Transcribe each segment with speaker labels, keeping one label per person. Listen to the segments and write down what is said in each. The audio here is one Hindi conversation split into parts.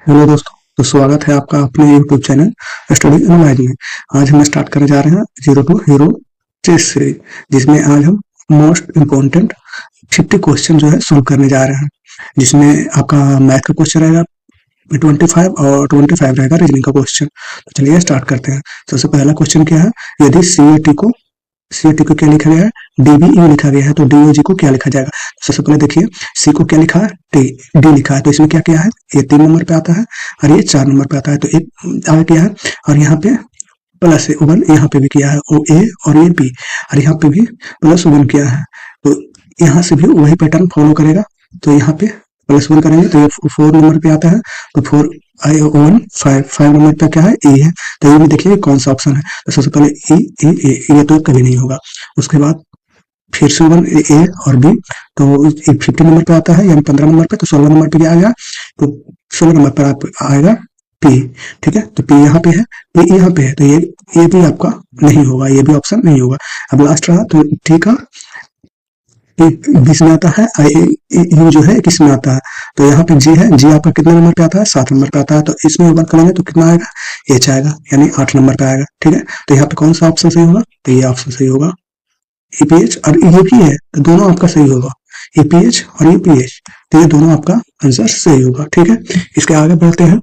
Speaker 1: हेलो दोस्तों। तो स्वागत है आपका अपने यूट्यूब चैनल स्टडी एनालाइज में। आज हम स्टार्ट करने जा रहे हैं zero to hero chess series, जिसमें आज हम मोस्ट इम्पोर्टेंट 50 क्वेश्चन जो है सोल्व करने जा रहे हैं। जिसमें आपका मैथ का क्वेश्चन रहेगा 25 और 25 रहेगा रीजनिंग का क्वेश्चन। तो चलिए स्टार्ट करते हैं। सबसे पहला क्वेश्चन क्या है, यदि सी ए टी को क्या लिखा गया है, डीबीयू लिखा गया है, तो डीओजी को क्या लिखा जाएगा। तो सबसे पहले देखिए, सी को क्या लिखा है, डी लिखा है, तो इसमें क्या क्या है, ये 3 नंबर पे आता है और ये 4 नंबर पे आता है, तो एक आगे क्या है, और यहाँ पे प्लस वन यहाँ पे भी किया है, ओ ए और ये बी, और यहाँ पे भी प्लस वन किया है, तो यहाँ से भी वही पैटर्न फॉलो करेगा। तो यहाँ पे प्लस वन करेंगे तो ये 4 नंबर पे आता है, तो 4 आई वन 5 नंबर पे क्या है, ए है, तो ये भी देखिए कौन सा ऑप्शन है। तो सबसे पहले ए ए ए, ये तो कभी नहीं होगा। उसके बाद फिर से वन ए और बी, तो 50 नंबर पे आता है, यानी 15 नंबर पे, तो 16 नंबर पे क्या आ गया, तो 16 नंबर पर आप आएगा पी। ठीक है, तो पी यहाँ पे है, पी यहाँ पे है, तो ये भी आपका नहीं होगा, ये भी ऑप्शन नहीं होगा। अब लास्ट रहा तो टी का, बीस में आता है, यू जो है किस में आता है, तो यहाँ पे जी है, जी आपका कितने नंबर पे आता है, 7 नंबर पे आता है, तो इसमें बात करेंगे तो कितना आएगा, एच आएगा, यानी 8 नंबर पे आएगा। ठीक है, तो यहाँ पे कौन सा ऑप्शन सही होगा, तो ये ऑप्शन सही होगा, ईपीएच, और ये भी है, तो दोनों आपका सही होगा, ईपीएच और यूपीएच, तो ये दोनों आपका आंसर सही होगा। ठीक है, इसके आगे बढ़ते हैं।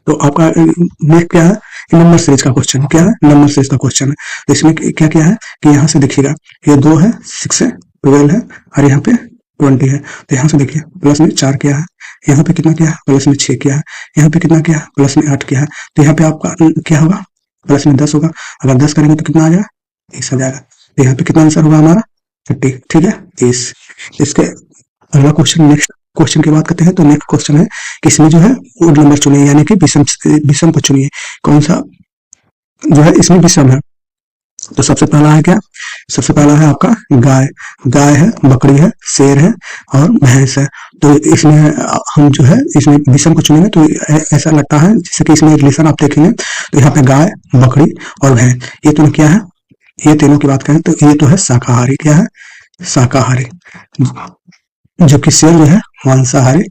Speaker 1: तो आपका नेक्स्ट क्या है, नंबर सीरीज का क्वेश्चन, क्या है, नंबर सीरीज का क्वेश्चन है। तो इसमें क्या क्या है कि यहाँ से देखिएगा, ये 2 है, 6 है, 12 है, और यहाँ पे 20 है। तो यहाँ से देखिए प्लस में 4 किया है, यहाँ पे कितना किया है, प्लस में 6 किया है, यहाँ पे कितना किया है, प्लस में 8 किया है, तो यहाँ पे आपका क्या होगा, प्लस में 10 होगा। अगर 10 करेंगे तो कितना आ जाएगा, 30 आ जाएगा। तो यहाँ पे कितना आंसर होगा हमारा, 30। ठीक है, 30। इसके अगला क्वेश्चन, नेक्स्ट क्वेश्चन की बात करते हैं। तो नेक्स्ट क्वेश्चन है कि इसमें जो है ओड नंबर चुनिए, यानी कि विषम को चुनिए, कौन सा जो है इसमें विषम है। तो सबसे पहला है क्या, सबसे पहला है आपका गाय, गाय है, बकरी है, शेर है और भैंस है। तो इसमें हम जो है इसमें विषम को चुनेंगे तो ऐसा लगता है जैसे कि इसमें रिलेशन आप देखेंगे, तो यहाँ पे गाय, बकरी और भैंस, ये तो क्या है, ये तीनों की बात करें तो ये तो है शाकाहारी, क्या है, शाकाहारी, जबकि शेर जो है मांसाहारी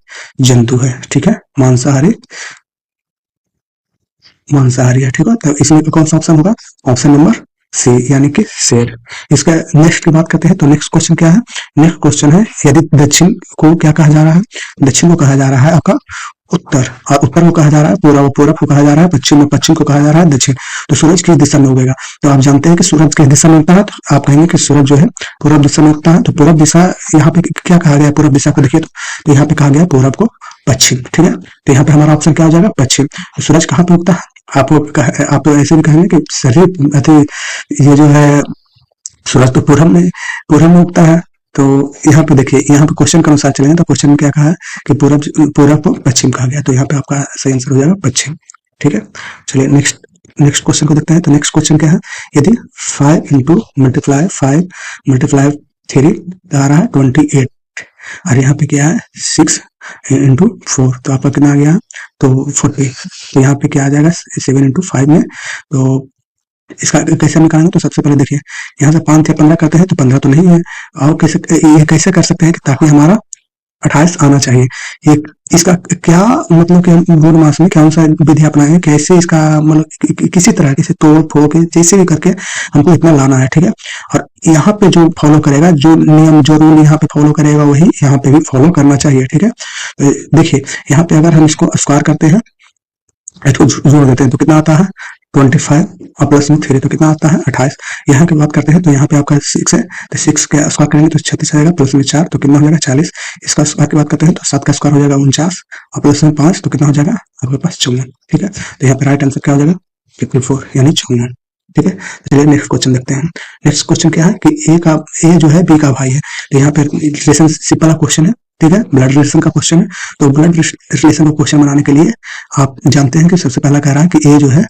Speaker 1: जंतु है। ठीक है, मांसाहारी, मांसाहारी है। ठीक है, तो इसमें कौन सा ऑप्शन होगा, ऑप्शन नंबर सी, यानी कि शेर। इसका नेक्स्ट की बात करते हैं। तो नेक्स्ट क्वेश्चन क्या है, नेक्स्ट क्वेश्चन है, यदि दक्षिण को क्या कहा जा रहा है, दक्षिण को कहा जा रहा है आपका उत्तर, और उत्तर को कहा जा रहा है पूर्व, पूर्व को कहा जा रहा है पश्चिम, में पश्चिम को कहा जा रहा है दक्षिण। तो सूरज किस दिशा में उगेगा, तो आप जानते हैं कि सूरज किस दिशा में उगता है, तो आप कहेंगे कि सूरज जो है पूर्व दिशा में उगता है। तो पूर्व दिशा यहाँ पे क्या कहा गया, पूर्व दिशा को देखिए, तो यहाँ पे कहा गया पूर्व को पश्चिम। ठीक है, तो यहाँ पे हमारा ऑप्शन क्या हो जाएगा, पश्चिम। तो सूरज कहाँ पे उगता है, आप ऐसे भी कहेंगे कि सही, ये जो है सूरज तो पूरब में उगता है। तो यहाँ पे देखिए, यहाँ पे क्वेश्चन के अनुसार चलेंगे तो क्वेश्चन में क्या कहा है कि पूरब को पश्चिम कहा गया, तो यहाँ पे आपका सही आंसर हो जाएगा पश्चिम। ठीक है, चलिए नेक्स्ट नेक्स्ट क्वेश्चन को देखते हैं। तो नेक्स्ट क्वेश्चन क्या है, यदि 5 इंटू मल्टीप्लाई 5 मल्टीप्लाई 3 आ रहा है 28, और यहाँ पे क्या है 6 इंटू 4, तो आपका कितना आ गया, तो 40। तो यहाँ पे क्या आ जाएगा 7 इंटू 5 में, तो इसका कैसे निकालेंगे, तो सबसे पहले देखिए यहाँ से 5 से 15 करते हैं तो 15 तो नहीं है, और कैसे ये कैसे कर सकते हैं कि ताकि हमारा 28 आना चाहिए। ये इसका क्या मतलब कि हम बोर्ड मास में कौन सा विधि अपनाएंगे, कैसे इसका मतलब किसी तरह से तोड़ फोड़ के जैसे भी करके हमको इतना लाना है। ठीक है, और यहाँ पे जो फॉलो करेगा, जो नियम जो रूल यहाँ पे फॉलो करेगा वही यहाँ पे भी फॉलो करना चाहिए। ठीक है, तो देखिए यहाँ पे अगर हम इसको स्क्वायर करते हैं, इसको जोड़ देते हैं तो कितना आता है 25, और प्लस में 3 तो कितना आता है 28। यहाँ की बात करते हैं तो यहाँ पे आपका 6 है, तो 6 का स्क्वायर करेंगे तो 36 आएगा, प्लस में 4 तो कितना हो जाएगा 40। इसका स्क्वायर की बात करते हैं तो 7 का स्क्वायर हो जाएगा 49, और प्लस में 5 तो कितना हो जाएगा आपके पास 54। ठीक है, तो यहाँ पे राइट आंसर क्या हो जाएगा 54, यानी 54। ठीक है, तो चलिए नेक्स्ट क्वेश्चन देखते हैं। नेक्स्ट क्वेश्चन क्या है कि ए जो है बी का भाई है, तो यहाँ पे रिलेशनशिप वाला क्वेश्चन है। ठीक है, ब्लड रिलेशन का क्वेश्चन है। तो ब्लड रिलेशन का क्वेश्चन बनाने के लिए आप जानते हैं कि सबसे पहला कह रहा है कि ए जो है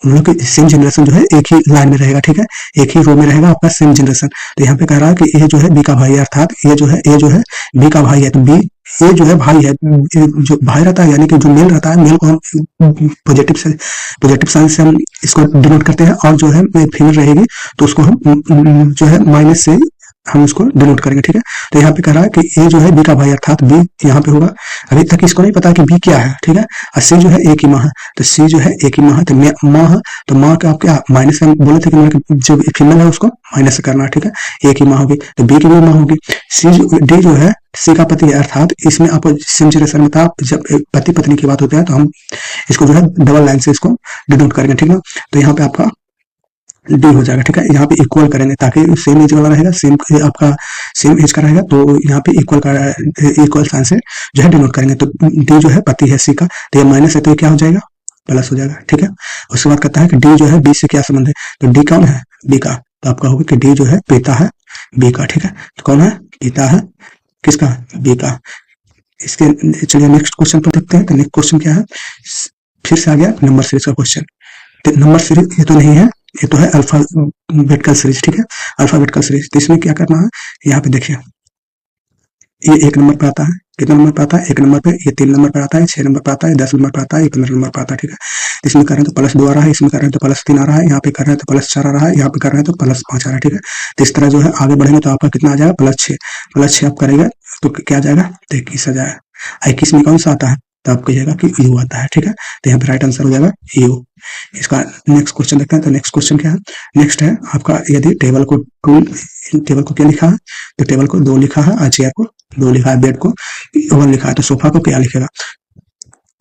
Speaker 1: हम लोग की सेम जनरेशन जो है एक ही लाइन में रहेगा। ठीक है, एक ही रो में रहेगा आपका सेम जनरेशन। तो यहाँ पे कह रहा है कि ए जो है बी का भाई है, अर्थात ए जो है बी का भाई है, तो बी ये जो है भाई है, जो भाई रहता है यानी कि जो मेल रहता है, मेल को हम पॉजिटिव साइन से हम इसको डिनोट करते हैं, और जो है फीमेल रहेगी तो उसको हम जो है माइनस से हम उसको डिनोट करेंगे, ठीक है। तो यहाँ पे कह रहा है कि ए जो है बी का भाई, अर्थात बी यहाँ पे होगा। अभी तक इसको नहीं पता कि बी क्या है, ठीक है। और सी जो है ए की माँ है, तो सी जो है ए की माँ है, तो माँ है, तो माँ का आप क्या माइनस में बोले थे कि जो फीमेल है उसको माइनस से करना है, ठीक है। ए की माँ होगी तो बी की भी माँ होगी। डी जो है सी का पति है, अर्थात इसमें आपको सिंचुरेशन में था, जब पति पत्नी की बात होती है तो हम इसको जो है डबल लाइन से इसको डिनोट करेंगे, ठीक है। तो यहाँ पे आपका डी हो जाएगा, ठीक है। यहाँ पे इक्वल करेंगे ताकि सेम एज वाला रहेगा, सेम आपका सेम एज का रहेगा, तो यहाँ पे इक्वल साइन से जो है डिनोट करेंगे। तो डी जो है पति है सी का, तो ये माइनस है तो ये क्या हो जाएगा, प्लस हो जाएगा, ठीक है। उसके बाद कहता है कि डी जो है बी से क्या संबंध है, तो डी कौन है, बी का, तो आपका होगा कि डी जो है पिता है बी का, ठीक है। तो कौन है, पिता है किसका, बी का। इसके चलिए नेक्स्ट क्वेश्चन पर देखते हैं। तो नेक्स्ट क्वेश्चन क्या है, फिर से आ गया नंबर सीरीज का क्वेश्चन। नंबर सीरीज ये तो नहीं है, ये तो है अल्फाबेटिकल सीरीज, ठीक है, अल्फाबेटिकल सीरीज। तो इसमें क्या करना है, यहाँ पे देखिए ये 1 नंबर पे आता है, कितना नंबर पे आता है, 1 नंबर पे, ये 3 नंबर पे आता है, 6 नंबर पे आता है, 10 नंबर पे आता है, ये 15 नंबर पे आता है, ठीक है। इसमें कर रहे हैं तो +2 आ रहा है, इसमें कर रहे हैं तो +3 आ रहा है, यहाँ पे कर रहे हैं तो +4 आ रहा है, यहाँ पे कर रहे हैं तो +5 आ रहा है, ठीक है। तो इस तरह जो है आगे बढ़ेंगे तो आपका कितना आ जाएगा, +6 आप करेंगे तो क्या आ जाएगा, तो 21 आ जाएगा। 21 में कौन सा आता है, तो आप कहिएगा कि यू आता है, ठीक है। तो यहाँ पे राइट आंसर हो जाएगा यू। इसका नेक्स्ट क्वेश्चन देखते हैं। तो नेक्स्ट क्वेश्चन क्या है, नेक्स्ट है आपका, यदि टेबल को क्या लिखा है, तो टेबल को 2 लिखा है, और चेयर को 2 लिखा है, बेड को 1 लिखा है, तो सोफा को क्या लिखेगा।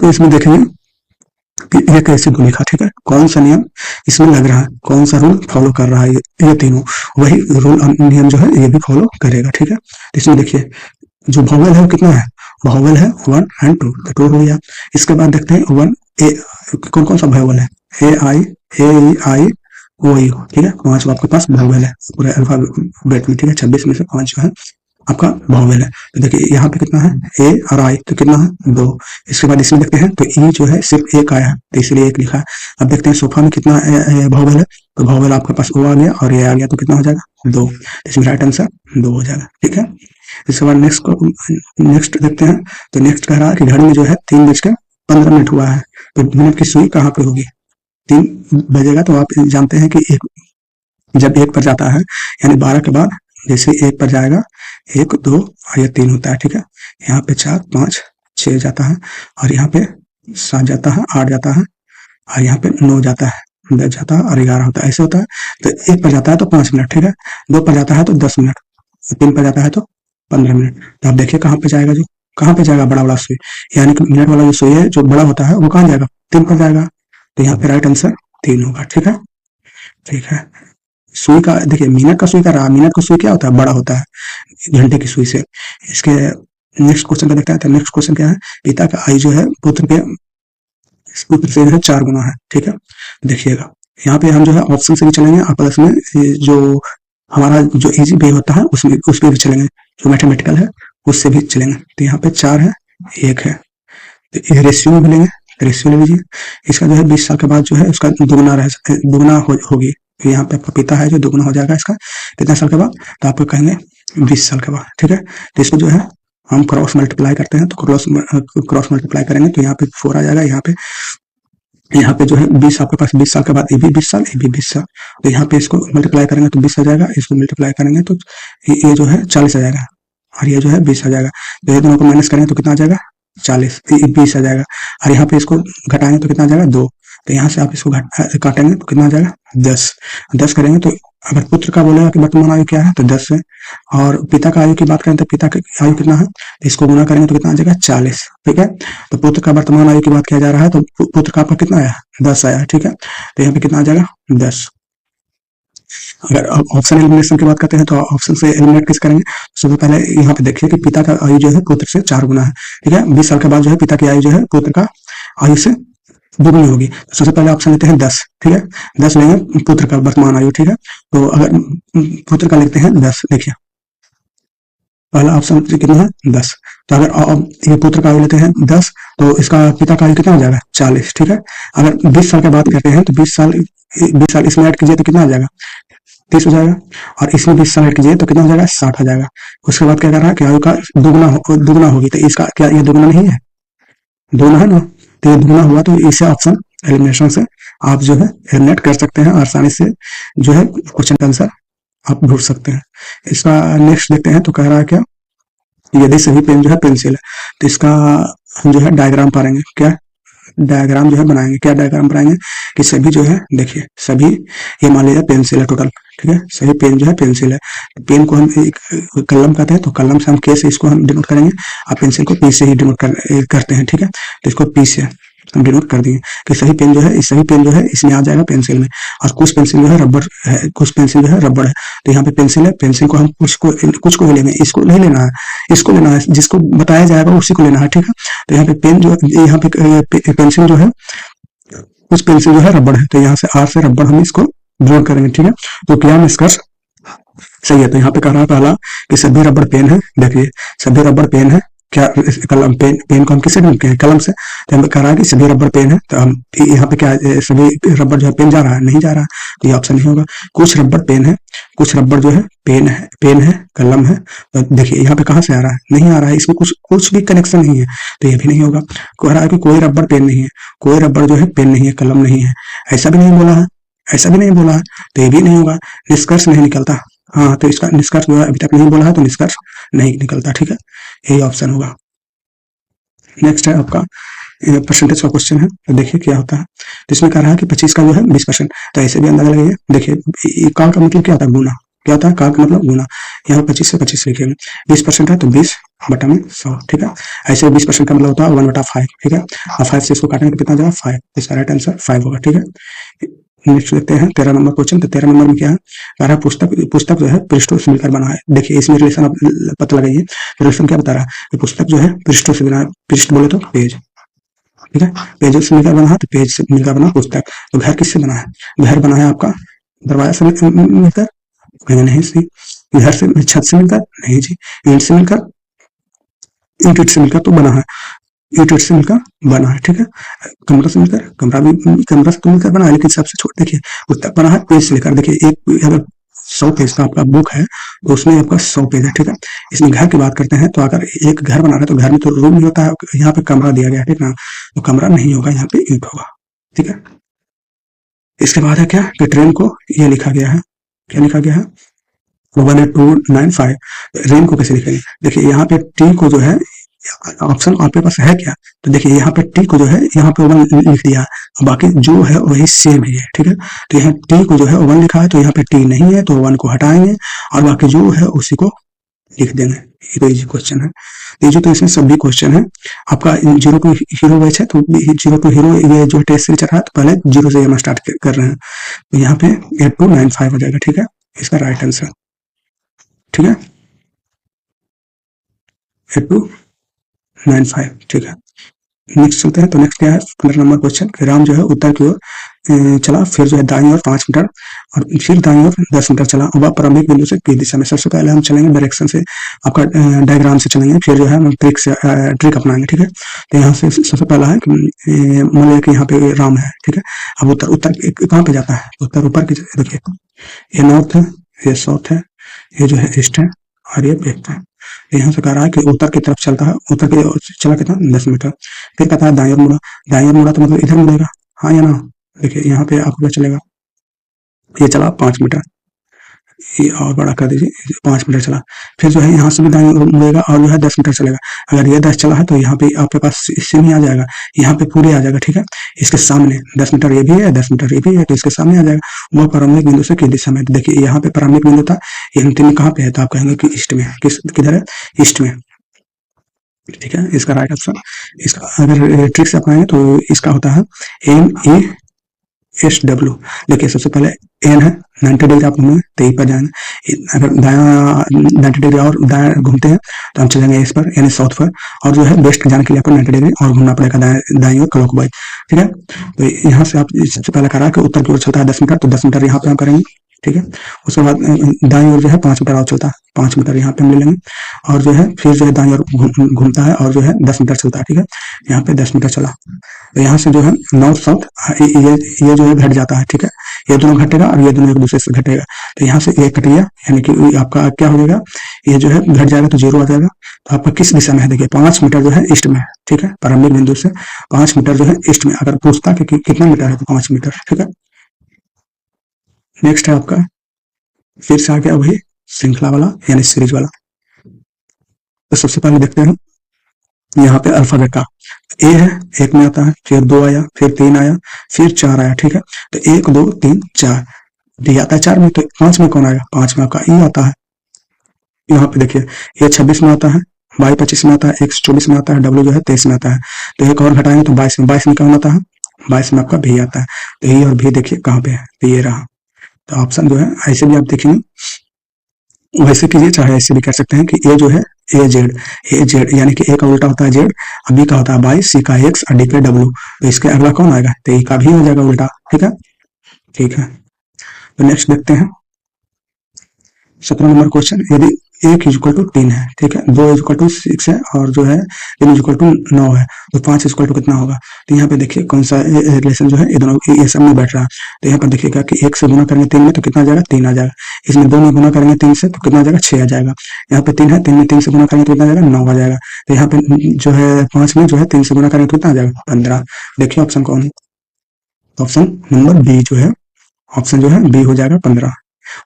Speaker 1: तो इसमें देखेंगे कि ये कैसे 2 लिखा, ठीक है। कौन सा नियम इसमें लग रहा है, कौन सा रूल फॉलो कर रहा है, ये तीनों वही रूल नियम जो है ये भी फॉलो करेगा, ठीक है। तो इसमें देखिए जो वॉवेल है वो कितना है, वॉवेल है 1 एंड 2, तो 2 हो गया। इसके बाद देखते हैं 1 ए, कौन कौन सा वॉवेल है, ए ई आई ओ यू, ठीक है। 5 आपके पास वॉवेल है पूरे अल्फाबेट में, ठीक है। 26 में से 5 जो है आपका वॉवेल है। तो देखिए यहाँ पे कितना है, ए और आई, तो कितना है 2। इसके बाद इसमें देखते हैं तो ई जो है सिर्फ 1 आया है, तो इसलिए 1 लिखा है। अब देखते हैं सोफा में कितना वॉवेल है, तो वॉवेल आपके पास ओ आ गया और ये आ गया, तो कितना हो जाएगा 2। इसमें राइट आंसर 2 हो जाएगा, ठीक है। इसके बाद नेक्स्ट देखते हैं। तो नेक्स्ट कह रहा है कि घड़ी में जो है 3:15 हुआ है, तो मिनट की सुई कहाँ पे होगी, 3 बजेगा, तो आप जानते हैं कि जब 1 पर जाता है यानी 12 के बाद जैसे 1 पर जाएगा, 1 2 और ये 3 होता है, ठीक है। यहाँ पे 4 5 6 जाता है, और यहाँ पे 7 जाता है, 8 जाता है, और यहाँ पे 9 जाता है, 10 जाता है, और 11 होता है, ऐसे होता है। तो 1 पर जाता है तो 5 मिनट, ठीक है। 2 पर जाता है तो 10 मिनट, 3 पर जाता है तो 15 मिनट। तो आप देखिए कहाँ पे जाएगा, जो कहाँ पे जाएगा बड़ा वाला सुई, यानी कि मिनट वाला जो सुई है जो बड़ा होता है वो कहाँ जाएगा, 3 पर जाएगा। तो यहाँ पे राइट आंसर 3 होगा, ठीक है, ठीक है। सुई का देखिए, मिनट का सुई का रहा, मिनट का सुई क्या होता है, बड़ा होता है घंटे की सुई से। इसके नेक्स्ट क्वेश्चन पे देखते हैं। तो नेक्स्ट क्वेश्चन क्या है, पिता का आयु जो है पुत्र से जो है 4 गुना है, ठीक है। देखिएगा यहाँ पे हम जो है ऑप्शन से भी चलेंगे, और प्लस में जो हमारा जो इजी वे होता है उस पर भी चलेंगे, जो मैथमेटिकल है उससे भी चलेंगे। तो यहाँ पे 4 है, 1 है, तो ये रेशियो में मिलेंगे, रेशियो ले लीजिए। इसका जो है 20 साल के बाद जो है उसका दुगुना होगी। तो यहाँ पे आपका पिता है जो दुगुना हो जाएगा इसका कितने साल के बाद, तो आपको कहेंगे 20 साल के बाद, ठीक है। तो इसको जो है हम क्रॉस मल्टीप्लाई करते हैं, तो क्रॉस मल्टीप्लाई करेंगे तो यहाँ पे 4 आ जाएगा। यहाँ पे जो है 20 आपके पास 20 साल के बाद, ये भी 20 साल, ये भी 20 साल, तो यहाँ पे इसको मल्टीप्लाई करेंगे तो 20 आ जाएगा, इसको मल्टीप्लाई करेंगे तो ये जो है 40 आ जाएगा, और ये जो है 20 आ जाएगा। तो ये दोनों को माइनस करेंगे तो कितना आ जाएगा 40, 20 आ जाएगा, और यहाँ पे इसको घटाएंगे तो कितना आ जाएगा 2। तो यहाँ से आप इसको काटेंगे तो कितना आ जाएगा 10 करेंगे। तो अगर पुत्र का बोलेगा कि वर्तमान आयु क्या है तो 10 है, और पिता का आयु की बात करें तो पिता की आयु कितना है, तो इसको गुना करेंगे तो कितना आ जाएगा 40, ठीक है। तो पुत्र का वर्तमान आयु की बात किया जा रहा है, तो पुत्र का आपका कितना आया 10 आया, ठीक है। तो यहाँ पे कितना आ जाएगा 10। अगर ऑप्शन एलिमिनेशन की बात करते हैं तो ऑप्शन से एलिमिनेट किस करेंगे, सबसे पहले यहाँ पे देखिए कि पिता का आयु जो है पुत्र से 4 गुना है, ठीक है। 20 साल के बाद जो है पिता की आयु जो है पुत्र का आयु से दुगनी होगी। सबसे पहले ऑप्शन लेते हैं 10, ठीक है, 10 लेंगे पुत्र का वर्तमान आयु, ठीक है। तो अगर पुत्र का लिखते हैं 10, देखिए पहला ऑप्शन कितना है 10। तो अगर अब ये पुत्र का आयु लेते हैं 10, तो इसका पिता का आयु कितना हो जाएगा 40, ठीक है। अगर 20 साल की बात करते हैं तो 20 साल इसमें ऐड कीजिए तो कितना आ जाएगा 30 हो जाएगा, और इसमें 20 साल ऐड कीजिए तो कितना हो जाएगा 60 हो जाएगा। उसके बाद क्या कर रहा है कि आयु का दुगुना होगी, तो इसका क्या ये दुगुना नहीं है, दोनों है ना, तो ये दुगुना हुआ, तो इसे ऑप्शन एलिमिनेशन से आप जो है एलिमिनेट कर सकते हैं आसानी से, जो है क्वेश्चन का आंसर आप ढूंढ सकते हैं। इसका नेक्स्ट देखते हैं, तो कह रहा है क्या, यदि सभी पेन जो है पेंसिल है, तो इसका हम जो है डायग्राम पाएंगे। क्या डायग्राम जो है बनाएंगे, क्या डायग्राम बनाएंगे कि सभी जो है, देखिए सभी, ये मान लीजिए पेंसिल है टोटल, ठीक है, सभी पेन जो है पेंसिल है। पेन को हम एक कलम कहते हैं, तो कलम से हम के से इसको हम डिनोट करेंगे, और पेंसिल को पी से ही डिनोट करते हैं, ठीक है। तो इसको पी से हम डिनोट कर दिए कि सही पेन जो है, सही पेन जो है इसमें आ जाएगा पेंसिल में। और कुछ पेंसिल जो है रबर है, कुछ पेंसिल जो है रबर है, तो यहाँ पे पेंसिल है, पेंसिल को हम कुछ को लेंगे, इसको नहीं लेना है, इसको लेना है, जिसको बताया जाएगा उसी को लेना है, ठीक है। तो यहाँ पे पेन जो, यहाँ पे पेंसिल जो है, कुछ पेंसिल जो है रबर है, तो यहाँ से आर से रबर हम इसको जोड़ करेंगे, ठीक है। तो क्या निष्कर्ष सही है। तो यहाँ पे कह रहा है पहला कि सभी रबर पेन है, देखिए सभी रबर पेन है, क्या कलम पेन को हम किससे ढूंढते हैं, कलम से। तो हमें कह रहा है कि सभी रबर पेन है, तो हम यहाँ पे क्या सभी रबर जो है पेन जा रहा है, नहीं जा रहा है, तो ये ऑप्शन नहीं होगा। कुछ रबर पेन है, कुछ रबर जो है पेन है कलम है, तो देखिए यहाँ पे कहाँ से आ रहा है, नहीं आ रहा है, इसमें कुछ भी कनेक्शन नहीं है, तो ये भी नहीं होगा। कह रहा है कि कोई रबर पेन नहीं है, कोई रबर जो है पेन नहीं है, कलम नहीं है, ऐसा भी नहीं बोला है, ऐसा भी नहीं बोला है, तो ये भी नहीं होगा। निष्कर्ष नहीं निकलता। हाँ, तो इसका निष्कर्ष जो है अभी तक नहीं बोला है, तो निष्कर्ष नहीं निकलता, ठीक है, यही ऑप्शन होगा। नेक्स्ट है आपका परसेंटेज का क्वेश्चन है, तो देखिए क्या होता है। तो इसमें कह रहा है कि 25 का जो है 20%, तो ऐसे भी अंदाजा लगाइए। देखिए का मतलब क्या होता है, गुना, क्या होता है का मतलब गुना। यहाँ 25 से 25 लिखेंगे, 20% है तो 20 बटा में 100, ठीक है। ऐसे 20% का मतलब होता है 1/5, ठीक है। और 5 से इसको काटेंगे तो कितना जाएगा 5, इसका राइट आंसर 5 होगा, ठीक है। नेक्स्ट देखते हैं 13 नंबर क्वेश्चन। तो 13 नंबर में क्या है, कह रहा है पुस्तक जो है पृष्ठों से मिलकर बना है। देखिए इसमें रिलेशन आप पता लगाइए, रिलेशन क्या बता रहा है कि पुस्तक जो है पृष्ठों से बना है, पृष्ठ बोले तो पेज, ठीक है, पेज से मिलकर बना है, तो पेज से मिलकर बना पुस्तक। तो घर किससे बना है, घर बना है आपका दरवाजा से मिलकर, नहीं सी, घर से छत से मिलकर, नहीं जी, ईंट से मिलकर, ईंट से मिलकर तो बना है, ईंट से मिलकर बना है, ठीक है। कमरा से मिलकर, कमरा से तो मिलकर बना है, लेकिन सबसे छोटा देखिए पुस्तक बना है पेज से लेकर। देखिए एक अगर 100 पेज का आपका बुक है, तो उसमें आपका 100 पेज है, ठीक है। इसमें घर की बात करते हैं, तो अगर एक घर बना रहे हैं, तो घर में तो रूम नहीं होता है, यहाँ पे कमरा दिया गया है, ठीक ना, तो कमरा नहीं होगा, यहाँ पे ईंट होगा, ठीक है। इसके बाद है क्या कि ट्रेन को ये लिखा गया है, क्या लिखा गया है 18295। रेन को कैसे लिखेंगे, देखिए यहाँ पे टी को जो है ऑप्शन आपके पास है क्या, तो देखिए यहाँ पे टी को जो है यहाँ पे 1 लिख दिया, बाकी जो है वही सेम ही है, ठीक है। तो यहाँ टी को जो है 1 लिखा है, तो यहाँ पे टी नहीं है, तो 1 को हटाएंगे और बाकी जो है उसी को लिख देंगे। ये तो इजी क्वेश्चन है, ये जो तो इसमें सभी क्वेश्चन है आपका 0 टू हीरो बैच है, तो 0 टू हीरो ये जो टेस्ट सीरीज चल रहा है, तो पहले 0 से हम स्टार्ट कर रहे हैं। तो यहाँ पे 8295 हो जाएगा, ठीक है, इसका राइट आंसर, ठीक है, 8295, ठीक है। नेक्स्ट चलते हैं, तो नेक्स्ट क्या है 15 नंबर क्वेश्चन, राम जो है उत्तर की ओर चला, फिर जो है दाईं ओर 5 मीटर और फिर दाईं ओर 10 मीटर चला, वह प्रारंभिक बिंदु से किस दिशा में। सबसे पहले हम चलेंगे डायरेक्शन से, आपका डायग्राम से चलेंगे, फिर जो है हम ट्रिक अपनाएंगे, ठीक है। तो यहाँ से सबसे पहला है मान लिया कि यहाँ पे राम है, ठीक है। अब उत्तर कहाँ पे जाता है, उत्तर ऊपर की, देखिए ये नॉर्थ है, ये साउथ है, ये जो है ईस्ट है और ये वेस्ट है। यहाँ से कह रहा है कि उत्तर की तरफ चलता है, उत्तर की चला कितना 10 मीटर, फिर कहता है दाईं ओर मुड़ा, दाईं ओर मुड़ा तो मतलब इधर मुड़ेगा, हाँ या ना। देखिए यहाँ पे आपको क्या चलेगा, ये चला 5 मीटर, ये और बड़ा कर दीजिए 5 मीटर चला, फिर जो है यहाँ से भी दाईं ओर मुड़ेगा और जो है 10 मीटर चलेगा। अगर ये 10 चला है तो यहाँ पे आपके पास इससे नहीं आ जाएगा, यहाँ पे पूरे आ जाएगा, ठीक है। इसके सामने 10 मीटर ये भी है, 10 मीटर ये भी है, तो इसके सामने आ जाएगा। वो प्रारंभिक बिंदु से किस दिशा में, देखिए यहाँ पे प्रारंभिक बिंदु था, ये अंतिम कहाँ पे है, तो आप कहेंगे कि ईस्ट में, किधर है, ईस्ट में, ठीक है। इसका राइट आंसर, इसका अगर ट्रिक से अपनाएंगे तो इसका होता है NESW। देखिए सबसे पहले एन है 90 डिग्री आप घूमेंगे तो पर जाएंगे, अगर दाया 90 डिग्री और दाया घूमते हैं तो हम चलेंगे इस पर यानी साउथ पर, और जो है वेस्ट जाने के लिए आपको 90 डिग्री और घूमना पड़ेगा दाएं ओर क्लॉकवाइज, ठीक है। तो यहाँ से आप सबसे पहले करा कि उत्तर की ओर चलता है 10 मीटर, तो 10 मीटर यहाँ पे हम करेंगे, ठीक है। उसके बाद दाईं ओर जो है 5 मीटर और चलता है, 5 मीटर यहाँ पे हम ले लेंगे, और जो है फिर जो है दाईं ओर घूमता है और जो है 10 मीटर चलता है, ठीक है। यहाँ पे 10 मीटर चला, तो यहाँ से जो है नॉर्थ साउथ ये जो है घट जाता है, ठीक है। ये दोनों घटेगा और ये दोनों एक दूसरे से घटेगा, तो यहाँ से एक कट गया, यानी कि आपका क्या हो जाएगा, ये जो है घट जाएगा तो 0 आ जाएगा। तो आपका किस दिशा में है, देखिए 5 मीटर जो है ईस्ट में है, ठीक है। प्रारंभिक बिंदु से 5 मीटर जो है ईस्ट में, अगर पूछता कि कितना मीटर है तो 5 मीटर, ठीक है। नेक्स्ट है आपका फिर से आ गया वही श्रृंखला वाला यानी सीरीज वाला। तो सबसे पहले देखते हैं यहाँ पे अल्फाबेट का ए है, एक में आता है, फिर 2 आया, फिर 3 आया, फिर 4 आया, ठीक है। तो 1 2 3 4 डी आता है 4 में, तो 5 में कौन आएगा? 5 में आपका ई आता है। यहाँ पे देखिए ये 26 में आता है, वाई 25 में आता है, एक्स 24 में आता है, डब्ल्यू जो है 23 में आता है। तो एक और घटाएंगे तो 22 में, 22 में कौन आता है? 22 में आपका भी आता है। तो ये और भी देखिए कहाँ पे है, तो ये रहा। तो ऑप्शन जो है ऐसे भी आप देखेंगे, वैसे कीजिए चाहे ऐसे भी कर सकते हैं कि ए जो है ए जेड यानी कि ए का उल्टा होता है जेड, बी का होता है वाई, सी का एक्स और डी का डब्ल्यू। तो इसके अगला कौन आएगा? तो ए का भी हो जाएगा उल्टा, ठीक है। ठीक है, तो नेक्स्ट देखते हैं 17 नंबर क्वेश्चन। यदि 1 इक्वल टू 3 है, ठीक है, 2 इक्वल टू 6 है और जो है 3 इक्वल टू 9 है, तो 5 इक्वल टू कितना होगा? तो यहाँ पे देखिए कौन सा रिलेशन जो है ये दोनों ये सब में बैठ रहा है। तो यहाँ पर देखिएगा कि 1 से गुना करेंगे 3 में तो कितना आ जाएगा? 3 आ जाएगा। इसमें 2 में गुना करेंगे 3 से तो कितना आ जाएगा? 6 आ जाएगा। यहाँ पे 3 है, 3 में 3 से गुना करेंगे तो कितना आ जाएगा? 9 आ जाएगा। तो यहाँ पे जो है 5 में जो है 3 से गुना करेंगे तो कितना आ जाएगा? 15। देखिए ऑप्शन कौन? ऑप्शन नंबर बी जो है, ऑप्शन जो है बी हो जाएगा 15।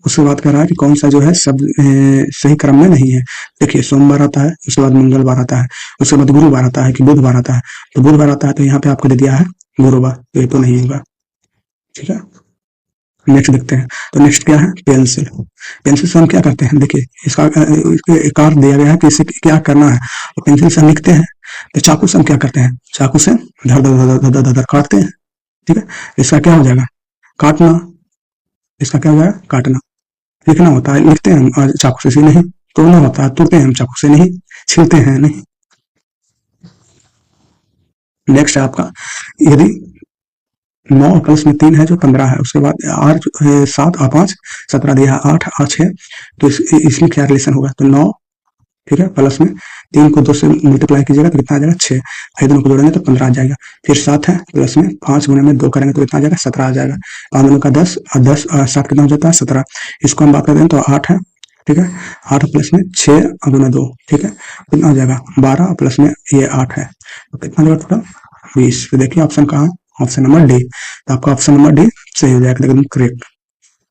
Speaker 1: उसके बाद कह रहा है कि कौन सा जो है सब सही क्रम में नहीं है। देखिए सोमवार आता है, उसके बाद मंगलवार आता है, उसके बाद गुरुवार आता है कि बुधवार आता है। तो बुधवार आता है तो यहाँ पे आपको दे दिया है गुरुवार, तो ये तो नहीं होगा, ठीक है। नेक्स्ट देखते हैं, तो नेक्स्ट क्या है? पेंसिल। पेंसिल से हम क्या करते हैं? देखिए इसका एक कार्ड दिया गया है कि इसे क्या करना है। तो पेंसिल से हम लिखते हैं, तो चाकू से हम क्या करते हैं? चाकू से धर धर धर धर धर धर काटते हैं, ठीक है। इसका क्या हो जाएगा? काटना। इसका क्या हो जाएगा? काटना। लिखना होता है लिखते हैं हम चाकू से नहीं, तोड़ना होता है तोड़ते हैं हम चाकू से नहीं, छीलते हैं नहीं। नेक्स्ट है आपका, यदि 9 प्लस में 3 है जो 15 है, उसके बाद 8 7 और 5 17 दिया है, 8 और 6, तो इसमें क्या रिलेशन होगा? तो 9, ठीक है, प्लस में 3 को 2 से मल्टीप्लाई कीजिएगा तो कितना आ जाएगा? 6। ये दोनों को जोड़ेंगे तो 15 आ जाएगा। फिर 7 है, प्लस में 5 गुने में 2 करेंगे तो कितना आ जाएगा? 17 आ जाएगा। 5 दोनों का 10 और 10 7 कितना हो जाता है? 17। इसको हम बात करते हैं तो 8 है, ठीक है, 8 प्लस में 6 गुना 2, ठीक है, कितना हो जाएगा? 12 प्लस में ये 8 है, तो कितना हो जाएगा टोटल? 20। तो देखिए ऑप्शन कहाँ? Option number D. तो आपका ऑप्शन नंबर डी सही हो जाएगा, एकदम करेक्ट।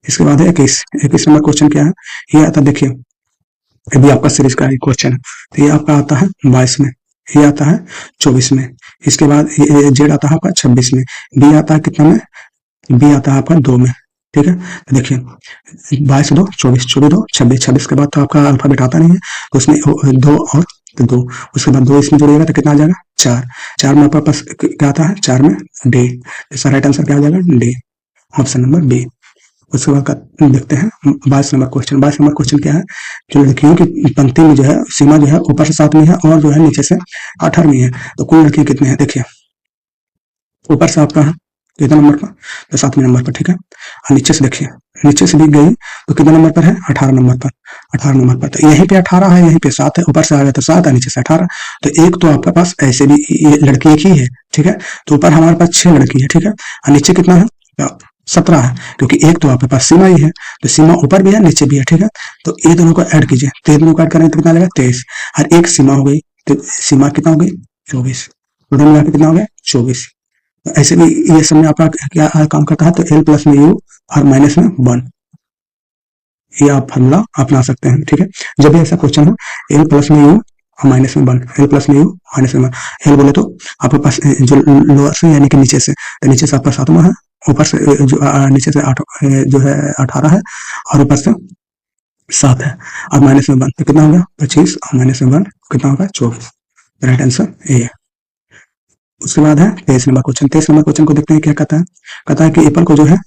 Speaker 1: इसके बाद है 21 नंबर क्वेश्चन क्या है? ये आता देखिए, ये भी आपका सीरीज का क्वेश्चन है। तो ये आपका आता है 22 में, ये आता है 24 में, इसके बाद ये जेड आता है आपका 26 में, बी आता है कितना में? बी आता है आपका 2 में, ठीक है। तो देखिए 22 2 24, 24 2 26, 26 के बाद तो आपका अल्फाबेट आता नहीं है, तो उसमें 2 और तो 2, उसके बाद 2 इसमें जोड़िएगा तो कितना आ जाएगा? 4। 4 में आपके पास क्या आता है? 4 में डी। इसका राइट आंसर क्या हो जाएगा? D, option number B. उसके बाद देखते हैं 22 नंबर क्वेश्चन। 22 नंबर क्वेश्चन क्या है? जो लड़कियों की पंक्ति में जो है सीमा जो है ऊपर से 7वीं है और जो है नीचे से 18वीं है, तो कुल लड़कियां कितने हैं? देखिए ऊपर से आपका है कितना नंबर पर? तो 7वें नंबर पर, ठीक है। और नीचे से देखिए, नीचे से भी गई तो कितना नंबर पर है? 18 नंबर पर, 18 नंबर पर। तो यहीं पे 18 है, यहीं पे 7 है, ऊपर से आ गया तो 7 है, नीचे से 18। तो एक तो आपके पास ऐसे भी ये लड़की एक ही है, ठीक है। तो ऊपर हमारे पास 6 लड़की है, ठीक है, और नीचे कितना है? 17 है, क्योंकि एक तो आपके पास सीमा ही है, तो सीमा ऊपर भी है नीचे भी है, ठीक है। तो ये दोनों को ऐड कीजिए, तो ये दोनों को ऐड करेंगे तो कितना लगेगा? 23। और एक सीमा हो गई, तो सीमा कितना हो गई? 24। टोटल मिला के कितना हो गया? 24। तो ऐसे भी ये सब में आपका क्या काम करता है? तो एल प्लस में यू और माइनस में 1, ये आप फार्मूला अपना सकते हैं, ठीक है। जब भी ऐसा क्वेश्चन हो, एल प्लस में यू और माइनस में 1, एल प्लस में यू माइनस में 1। एल बोले तो आपके पास जो लोअर से यानी कि नीचे से, तो नीचे से आपका 7वां है, ऊपर से जो नीचे से 8 जो है 18 है, और ऊपर से 7 है, और माइनस में 1 तो कितना हो गया? 25 और माइनस में 1 कितना होगा? 24। राइट आंसर ए है। उसके बाद है 23 नंबर क्वेश्चन। 23 नंबर क्वेश्चन को देखते हैं क्या कहता है। कहता है कि एप्पल को जो है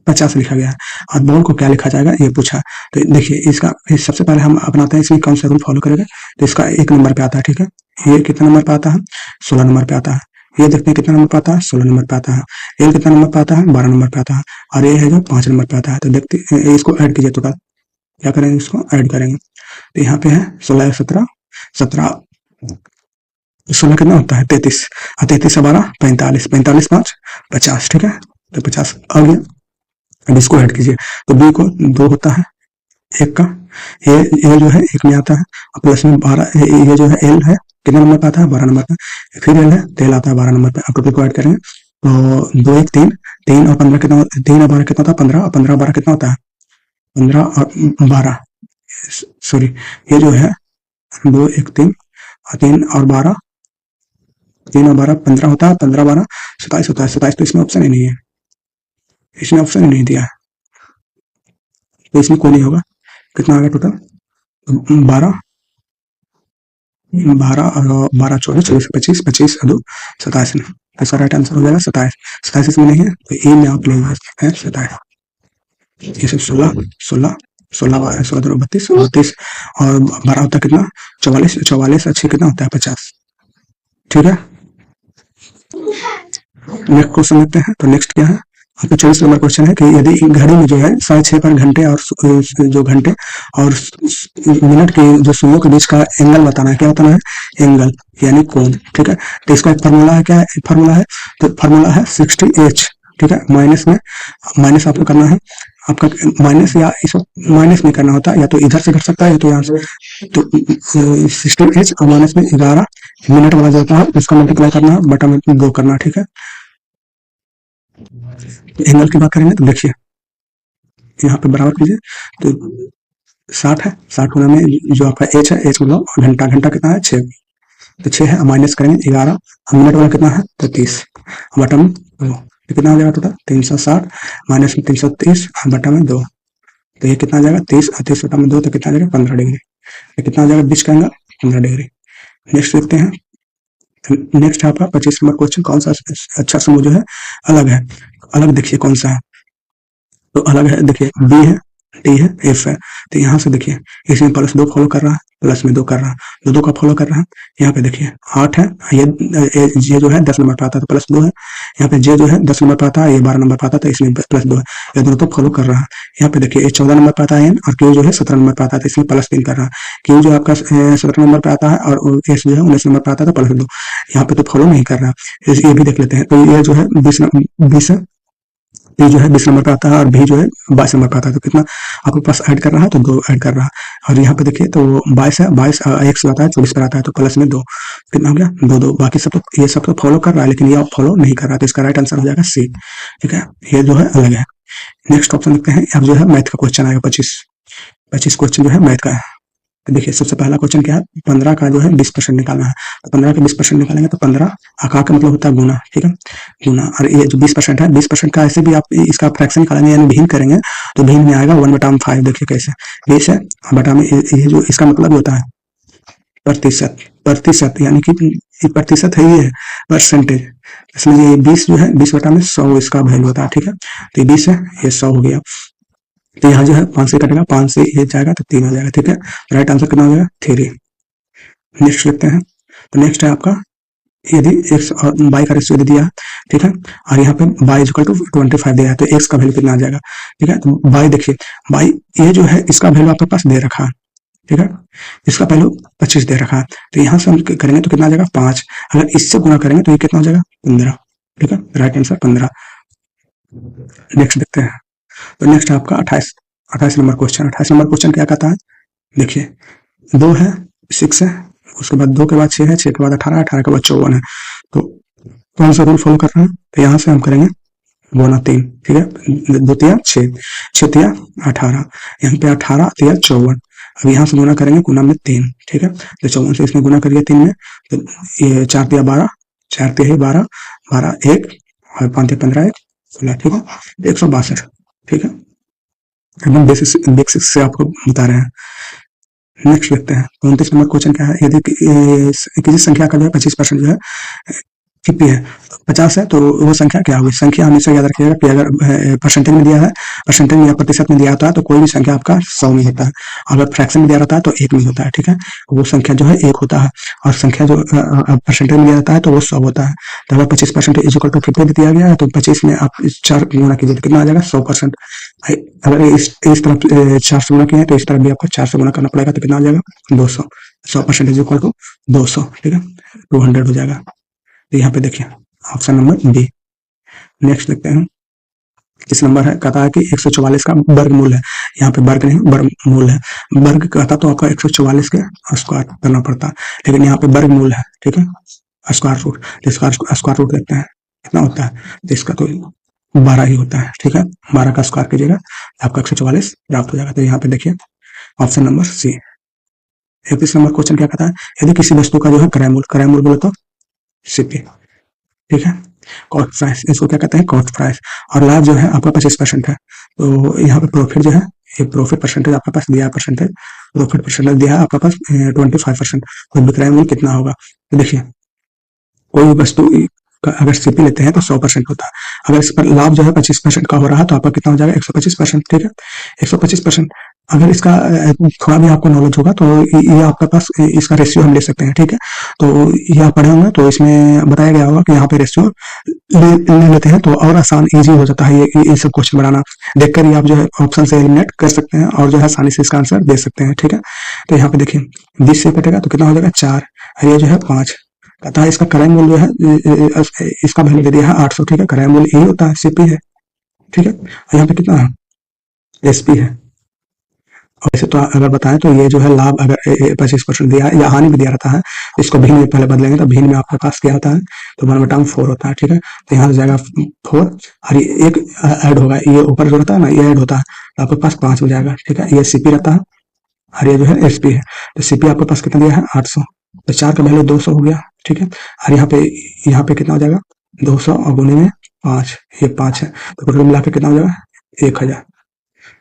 Speaker 1: 50 लिखा गया है और बॉल को क्या लिखा जाएगा ये पूछा। तो देखिए इसका सबसे पहले हम अपनाते हैं इसमें कौन सा रूल फॉलो करेगा। तो इसका 1 नंबर पे आता है, ठीक है। ये कितना नंबर पे आता है? 16 नंबर पे आता है। ये देखते हैं कितना नंबर पे आता है? 16 नंबर पे आता है। एल कितना नंबर पे आता है? 12 नंबर पे आता है। और ये है जो 5 नंबर पे आता है। तो देखते इसको ऐड कीजिए, तो क्या करेंगे? इसको ऐड करेंगे। तो यहाँ पे है 16 17 17 16 कितना होता है? 33, और 33 से 12 45, 45 5 50, ठीक है। तो 50 आ गया। अब इसको ऐड कीजिए, तो बी को 2 होता है 1 का, ये जो है 1 में आता है, और प्लस में 12, ये जो है एल है कितने नंबर पे आता है? 12 नंबर पे। फिर एल है तो एल आता है 12 नंबर पे। अब टोटल को ऐड करेंगे तो 2 1 3, 3 और 15 कितना? 3 और 12 कितना होता है? 15, और 15 और 12 कितना होता है? 15 और 12, सॉरी ये जो है 2 1 3 3 और 12, 3 और 12 15 होता है, 15 12 27 होता है। 27 तो इसमें ऑप्शन ही नहीं है, इसमें ऑप्शन ही नहीं दिया है, तो इसमें कोई नहीं होगा। कितना आ गया टोटल? 12 12 और 12 24 24 25 25 और 2 27। इसका राइट आंसर हो जाएगा 27। 27 इसमें नहीं है तो ए में आप ले सकते हैं 27। ये सब 16 16 16 16 32 32 और 12 होता है कितना? 44 44 अच्छी कितना होता है? 50। ठीक है, नेक्स्ट क्वेश्चन लेते हैं। तो नेक्स्ट क्या है आपका 24 नंबर क्वेश्चन है कि यदि घड़ी में जो है 6:30 पर घंटे और जो घंटे और मिनट के जो सुइयों के बीच का एंगल बताना है। क्या बताना है? एंगल यानी कोण। ठीक है, तो इसका एक फार्मूला है। क्या है एक फार्मूला है? तो फार्मूला है 60h। ठीक है, माइनस में माइनस आपको करना है, आपका माइनस या इसको माइनस में करना होता है, या तो इधर से घट सकता है या तो यहाँ से। तो 60h और माइनस में 11 मिनट वाला जो होता है उसका मल्टीप्लाई करना है, बटा में 2 करना। ठीक है, एंगल की बात करेंगे तो देखिए यहाँ पे बराबर कीजिए, तो 60 है, 60 गुना में जो आपका एच है, एच मतलब घंटा, घंटा कितना है? 6, तो 6 है, माइनस करेंगे 11, मिनट वाला कितना है? 30, बटा में 2, तो कितना हो जाएगा टोटल? 360 माइनस में 330 बटा में 2, तो ये कितना आ जाएगा? 30 और 30 बटा में 2, तो कितना आ जाएगा? 15 डिग्री। तो कितना आ जाएगा बीच का एंगल? 15 डिग्री। नेक्स्ट देखते हैं। नेक्स्ट है आपका 25 नंबर क्वेश्चन। कौन सा अच्छा समूह जो है अलग है? अलग देखिए कौन सा है, तो अलग है देखिए, बी है, डी है, एफ है। तो यहाँ से देखिए इसमें प्लस 2 फॉलो कर रहा है, प्लस में 2 कर रहा है, 2 2 का फॉलो कर रहा है। यहाँ पे देखिए 8 है, ये जो है 10 नंबर पे आता है तो प्लस 2 है। यहाँ पे जे जो है 10 नंबर पे आता है, ये 12 नंबर पे आता है तो इसमें प्लस 2 है। ये दोनों तो फॉलो कर रहा है। यहाँ पे देखिए 14 नंबर पे आता है एन, और क्यू जो है 17 नंबर पे आता है तो इसमें प्लस 3 कर रहा है। क्यू जो आपका 17 नंबर पे आता है और एस जो है 19 नंबर पे आता है तो प्लस 2। यहाँ पे तो फॉलो नहीं कर रहा, ये भी देख लेते हैं। तो ये जो है 20 है, ए जो है 20 नंबर पे आता है और बी जो है 22 नंबर पे आता है, तो कितना आपके पास ऐड कर रहा है? तो 2 ऐड कर रहा है। और यहाँ पे देखिए तो 22 है, 22 एक से आता है 24 पर आता है तो प्लस में 2, कितना हो गया? 2 2। बाकी सब तो ये सब तो फॉलो कर रहा है, लेकिन ये फॉलो नहीं कर रहा, तो इसका राइट आंसर हो जाएगा सी। ठीक है, ये जो है अलग है। नेक्स्ट ऑप्शन देखते हैं। अब जो है मैथ का क्वेश्चन आएगा 25 क्वेश्चन जो है मैथ का है। तो देखिए सबसे पहला क्वेश्चन क्या है? 15 का जो है 20% निकालना है। तो 15 के 20% निकालेंगे तो 15 आकार का मतलब होता है गुना। ठीक है, गुना। और ये जो 20% है, 20% का ऐसे भी आप इसका फ्रैक्शन निकालेंगे यानी भिन्न करेंगे तो भिन्न में आएगा 1/5। देखिए कैसे 20 है बटा में ये जो इसका मतलब होता है प्रतिशत, प्रतिशत यानी कि ये प्रतिशत है, ये परसेंटेज। इसमें ये 20 जो है 20 बटा में 100 इसका वैल्यू होता है। ठीक है, तो ये 20 है, ये 100 हो गया। तो यहाँ जो है 5 से कटेगा, 5 से ये जाएगा तो 3 हो जाएगा। ठीक है, राइट आंसर कितना हो जाएगा? 3। नेक्स्ट लिखते हैं। तो नेक्स्ट है आपका यदि एक्स और वाई का रेशियो दे दिया, ठीक है, और यहाँ पे वाई इक्वल टू 25 दिया है तो एक्स का वैल्यू कितना आ जाएगा? ठीक है, तो वाई देखिए, वाई ये जो है इसका वैल्यू आपके पास दे रखा है। ठीक है, इसका वैल्यू 25 दे रखा है, तो यहाँ से हम करेंगे तो कितना आ जाएगा? 5। अगर इससे गुना करेंगे तो ये कितना हो जाएगा? 15। ठीक है, राइट आंसर 15। नेक्स्ट देखते हैं। तो नेक्स्ट है आपका 28 नंबर क्वेश्चन। 28 नंबर क्वेश्चन क्या कहता है? देखिए 2 है, 6 है, उसके बाद 2 के बाद 6 है, 6 के बाद 18 है, 18 के बाद 54 है। तो कौन सा रूल फॉलो कर रहे हैं? तो यहाँ से हम करेंगे गुना 3। ठीक है, 2 तिया 6, 6 तिया 18, यहाँ पे 18 तिया 54। अब यहाँ से गुना करेंगे गुना में 3। ठीक है, तो 54 से इसमें गुना करिए 3 में, तो ये 4 तिया 12, 4 तिया 12, 12 1 और 5 तिया 15 1 16। ठीक है, 162। ठीक है, एकदम बेसिक से आपको बता रहे हैं। नेक्स्ट देखते हैं। 29 नंबर क्वेश्चन क्या है? यदि किसी संख्या का जो है 25% जो है कितनी है? 50 है, तो वो संख्या क्या होगी? संख्या हमेशा याद रखिएगा कि अगर परसेंटेज में दिया है, परसेंटेज में या प्रतिशत में दिया होता है तो कोई भी संख्या आपका 100 में होता है, अगर फ्रैक्शन में दिया रहता है तो 1 में होता है। ठीक है, वो संख्या जो है 1 होता है, और संख्या जो परसेंटेज में दिया जाता है तो वो 100 होता है। तो अगर 25% इज इक्वल टू 50 दिया गया है तो 25 में आप 4 गुना कीजिए तो कितना आ जाएगा? 100%। अगर इस तरफ 4 से गुना किया है तो इस तरफ भी आपको 4 से गुना करना पड़ेगा, तो कितना आ जाएगा? 200। 100% इज इक्वल टू 200। ठीक है, 200 हो जाएगा। तो यहाँ पे देखिए ऑप्शन नंबर बी। नेक्स्ट देखते हैं। इस नंबर है, कहता है कि 144 का वर्गमूल है। यहाँ पे वर्ग नहीं, वर्गमूल है। वर्ग कहता तो आपका 144 के स्क्वायर करना पड़ता, लेकिन यहाँ पे वर्गमूल है। ठीक है, स्क्वायर रूट, स्क्वायर रूट देखते हैं कितना होता है। तो इसका तो 12 ही होता है, ठीक है। 12 का स्क्वायर कीजिएगा आपका 144 प्राप्त हो जाएगा। तो यहाँ पे देखिए option number C. 31 number question क्या कहता है, यदि किसी वस्तु का जो है क्रय मूल्य बोले तो सीपी, ठीक है। कॉस्ट प्राइस, इसको क्या कहते हैं, कॉस्ट प्राइस। और लाभ जो है आपका 25% है। तो यहाँ पे प्रॉफिट जो है, ये प्रॉफिट परसेंटेज आपके पास दिया है, परसेंटेज प्रॉफिट परसेंटेज दिया है आपके पास 25%। तो विक्रय मूल्य कितना होगा, तो देखिए कोई वस्तु का अगर सीपी लेते हैं तो 100% होता है। अगर इस पर लाभ जो है 25% का हो रहा है तो आपका कितना हो जाएगा, 125%, ठीक है। 125%। अगर इसका थोड़ा भी आपको नॉलेज होगा तो ये आपके पास इसका रेशियो हम ले सकते हैं, ठीक है। तो ये आप पढ़े होंगे तो इसमें बताया गया होगा कि यहाँ पे रेशियो ले लेते हैं तो और आसान इजी हो जाता है ये सब क्वेश्चन बनाना। देखकर ही आप जो है ऑप्शन से एलिमिनेट कर सकते हैं और जो है आसानी से इसका आंसर दे सकते हैं, ठीक है। तो यहाँ पे देखिए 20 से कटेगा तो कितना हो जाएगा 4, और ये जो है 5। कहता है इसका क्रय मूल्य जो है इसका वैल्यू दे दिया है 800, ठीक है। क्रय मूल्य यही होता है, सीपी है, ठीक है। और यहाँ पे कितना है, एसपी है। और वैसे तो अगर बताएं तो ये जो है लाभ अगर 25% दिया है या हानि भी दिया रहता है, इसको भिन्न में पहले बदलेंगे तो भिन्न में आपके पास क्या होता है, तो 1/4 होता है, ठीक है। तो यहाँ से जाएगा 4 और ये एक ऐड होगा, ये ऊपर जो रहता है ना ये ऐड होता है तो आपके पास 5 हो जाएगा, ठीक है। ये सीपी रहता है और ये जो है एसपी है। तो सीपी आपके पास कितना दिया है 800, तो 4 का वैल्यू 200 हो गया, ठीक है। और यहाँ पे कितना हो जाएगा 200 और गुने में 5, ये 5 है तो टोटल मिला के कितना हो जाएगा 1000,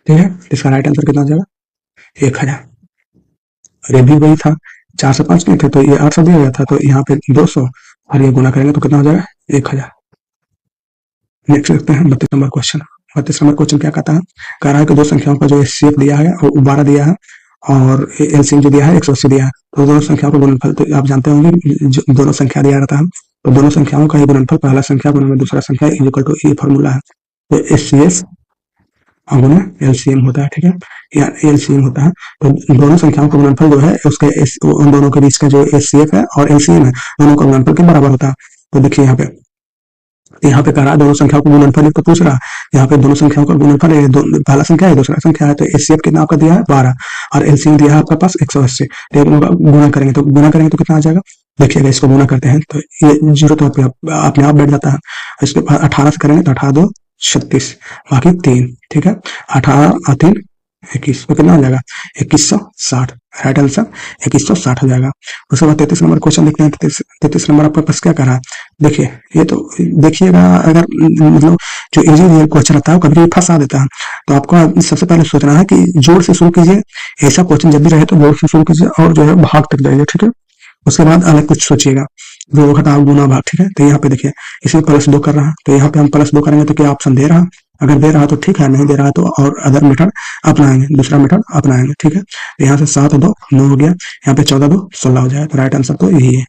Speaker 1: ठीक है। इसका राइट आंसर कितना हो जाएगा 1000। और ये भी वही था, 4 से 5 नहीं थे तो ये 800 दिया गया था, तो यहाँ पे 200 और ये गुना करेंगे तो कितना हो जाएगा 1000। नेक्स्ट देखते हैं 32 नंबर क्वेश्चन। 32 नंबर क्वेश्चन क्या कहता है, कह रहा है कि दो संख्याओं का जो एचसीएफ दिया है और 12 दिया है और एलसीएम जो दिया है 180 दिया है। तो दोनों संख्याओं का गुणनफल, तो आप जानते होंगे दोनों संख्या दिया रहता है तो दोनों संख्याओं का ही गुणनफल पहला संख्या गुणा में दूसरा संख्या इक्वल टू ये फॉर्मूला है। तो एचसीएफ गुना एलसीएम होता है, ठीक है, या एलसीएम होता है। तो दोनों संख्याओं का गुणनफल जो है उसके उन दोनों के बीच का जो एचसीएफ है और एलसीएम है दोनों का गुणनफल के बराबर होता है। तो देखिए यहाँ पे कह रहा है दोनों संख्याओं का गुणनफल तो पूछ रहा है, यहाँ पे दोनों संख्याओं का गुणनफल है, पहला संख्या है दूसरा संख्या है। तो एचसीएफ कितना आपका दिया है 12 और एलसीएम दिया है आपका पास 180। तो गुणा करेंगे तो कितना आ जाएगा, देखिएगा इसको गुणा करते हैं तो ये 0 तो अपने आप बैठ जाता है। इसके 18 से करेंगे तो 18 2 36 बाकी 3, ठीक है। 18 और 3 21, तो कितना हो जाएगा 2160। राइट आंसर 2160 हो जाएगा। उसके बाद 33 नंबर क्वेश्चन देखते हैं। 33 नंबर आपके पास क्या कर रहा है, देखिए ये तो देखिएगा, अगर मतलब जो इजी क्वेश्चन आता है कभी भी फंसा देता है। तो आपको सबसे पहले सोचना है कि जोड़ से शुरू कीजिए, ऐसा क्वेश्चन जब भी रहे तो जोड़ से शुरू कीजिए और जो है भाग तक जाइए, ठीक है। उसके बाद अलग कुछ सोचिएगा, जोड़ घटाव गुना भाग, ठीक है। तो यहाँ पे देखिए इसमें +2 कर रहा है तो यहाँ पे हम +2 करेंगे तो क्या ऑप्शन दे रहा है, अगर दे रहा है तो ठीक है, नहीं दे रहा है तो और अदर मेथड अपनाएंगे, दूसरा मेथड अपनाएंगे, ठीक है। तो यहाँ से 7 2 9 हो गया, यहाँ पे 14 2 16 हो जाएगा। तो राइट आंसर तो यही है।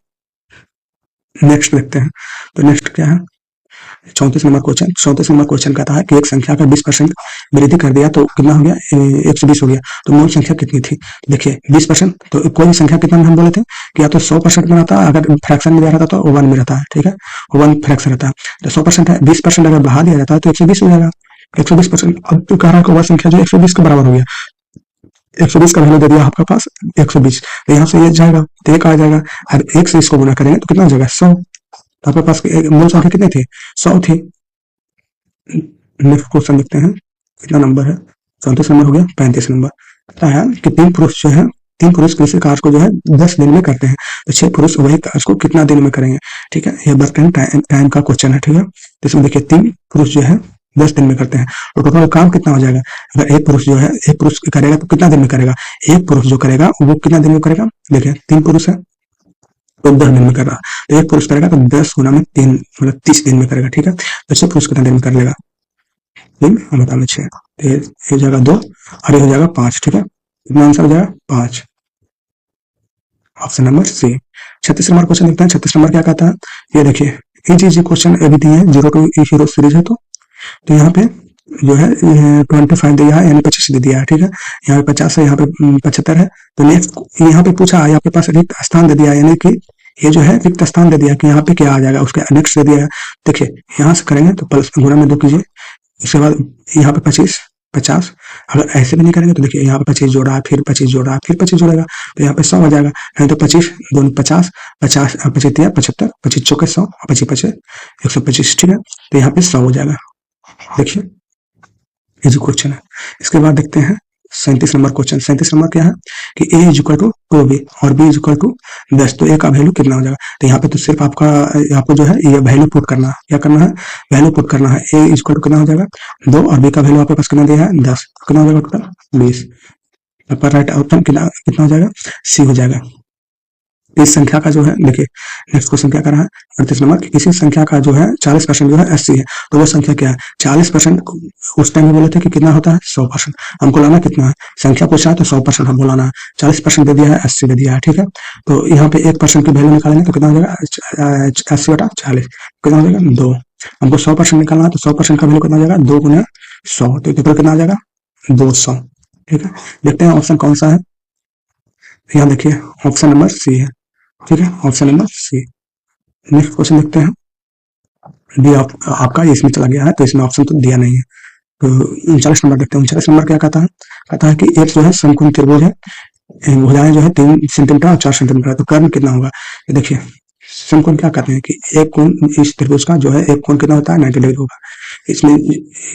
Speaker 1: नेक्स्ट देखते हैं। तो नेक्स्ट क्या है 34 नंबर क्वेश्चन। 34 नंबर क्वेश्चन कहता है कि एक संख्या का 20% वृद्धि कर दिया तो कितना हो गया 120 हो गया। तो मूल संख्या कितनी थी, देखिए 20%। तो कोई भी संख्या कितना हम बोले थे कि या तो 100% में रहता है, अगर फ्रैक्शन में दिया रहता तो 1 में रहता है, ठीक है, 1 फ्रैक्शन रहता है। तो 100% है, 20% अगर बढ़ा दिया जाता है तो 120 हो जाएगा, 120%। अब तो कह रहा है वह संख्या जो 120 के बराबर हो गया, 120 का वैल्यू दे दिया आपके पास 120, तो यहाँ से ये जाएगा तो 1 आ जाएगा। अब 1 से इसको गुना करेंगे तो कितना हो जाएगा 100। तो आपके पास मूल संख्या कितनी थी 100 थी। नेक्स्ट क्वेश्चन देखते हैं कितना नंबर है, 34 नंबर हो गया। 35 नंबर पता है कि 3 पुरुष किसी कार्य को जो है 10 दिन में करते हैं, तो 6 पुरुष वही कार्य को कितना दिन में करेंगे, ठीक है। ये वर्क टाइम का क्वेश्चन है, ठीक है। तो इसमें देखिए 3 पुरुष जो है 10 दिन में करते हैं तो टोटल काम कितना हो जाएगा। अगर एक पुरुष करेगा तो कितना दिन में करेगा, एक पुरुष जो करेगा वो कितना दिन में करेगा, देखिए 3 पुरुष है तो 10 दिन में कर रहा, तो एक पुरुष करेगा तो 10 गुना में 3 मतलब 30 दिन में करेगा, ठीक है। तो 6 पुरुष कितना दिन में कर लेगा, 3 और बता में 6, ये हो जाएगा 2 और ये हो जाएगा 5, ठीक है। कितना आंसर हो जाएगा 5, option number C. 36 number question देखते हैं। 36 नंबर क्या कहता है, ये देखिए इजी क्वेश्चन अभी दिए हैं, 0 to हीरो सीरीज है। तो यहाँ पे जो है 25 दिया है यानी 25 दे दिया है, ठीक है। यहाँ पे 50 है, यहाँ पे 75 है। तो नेक्स्ट यहाँ पे पूछा है आपके पास रिक्त स्थान दे दिया है, यानी कि ये जो है रिक्त स्थान दे दिया कि यहाँ पे क्या आ जाएगा, उसके नेक्स्ट दे दिया है। देखिए यहाँ से करेंगे तो प्लस गुणा में 2 कीजिए, उसके बाद यहाँ पे 25 50, अगर ऐसे भी नहीं करेंगे तो देखिए यहाँ पे 25 जोड़ा फिर 25 जोड़ा फिर 25 जोड़ेगा तो यहाँ पे 100 आ जाएगा। नहीं तो 25 2 50 50 25 75 25 चौके 100 25 25 125, ठीक है। तो यहाँ पे 100 हो जाएगा। देखिए इजी क्वेश्चन है। इसके बाद देखते हैं 37 नंबर क्वेश्चन। 37 नंबर क्या है कि a is equal to 2b और b इज इक्वल टू 10, तो a का वैल्यू कितना हो जाएगा। तो यहाँ पे तो सिर्फ आपको जो है ये वैल्यू पुट करना है। क्या करना है, वैल्यू पुट करना है। a इज इक्वल टू कितना हो जाएगा 2 और b का वैल्यू आपके पास कितना दिया है 10, कितना हो जाएगा टोटल 20। आपका राइट ऑप्शन कितना हो जाएगा, सी हो जाएगा। इस संख्या का जो है देखिए नेक्स्ट क्वेश्चन क्या कर रहा है 38 नंबर कि किसी संख्या का जो है 40% जो है 80 है, तो वो संख्या क्या है 40%। उस टाइम में बोले थे कि कितना होता है 100%। हमको लाना कितना है, संख्या पूछा है तो 100% हमको लाना है। 40% दे दिया है, 80 दे दिया है, ठीक है। तो यहाँ पे 1% की वैल्यू निकालेंगे तो कितना हो जाएगा 80/40, कितना हो जाएगा 2। हमको 100% निकालना है तो 100% का वैल्यू कितना हो जाएगा 2 गुना 100, तो टोटल कितना आ जाएगा 200, ठीक है। देखते हैं ऑप्शन कौन सा है। यहाँ देखिए ऑप्शन नंबर सी है, ठीक है, option number C. Next question देखते हैं। डी आपका इसमें चला गया है तो इसमें ऑप्शन तो दिया नहीं है। तो 39 नंबर देखते हैं। 39 नंबर क्या कहता है कि एक जो है समकोण त्रिभुज है, भुजाएं जो है 3 सेंटीमीटर और 4 सेंटीमीटर है, तो कर्ण कितना होगा। तो देखिए समकोण क्या कहते हैं कि एक कोण इस त्रिभुज का जो है एक कोण कितना होता है 90 डिग्री होगा। इसमें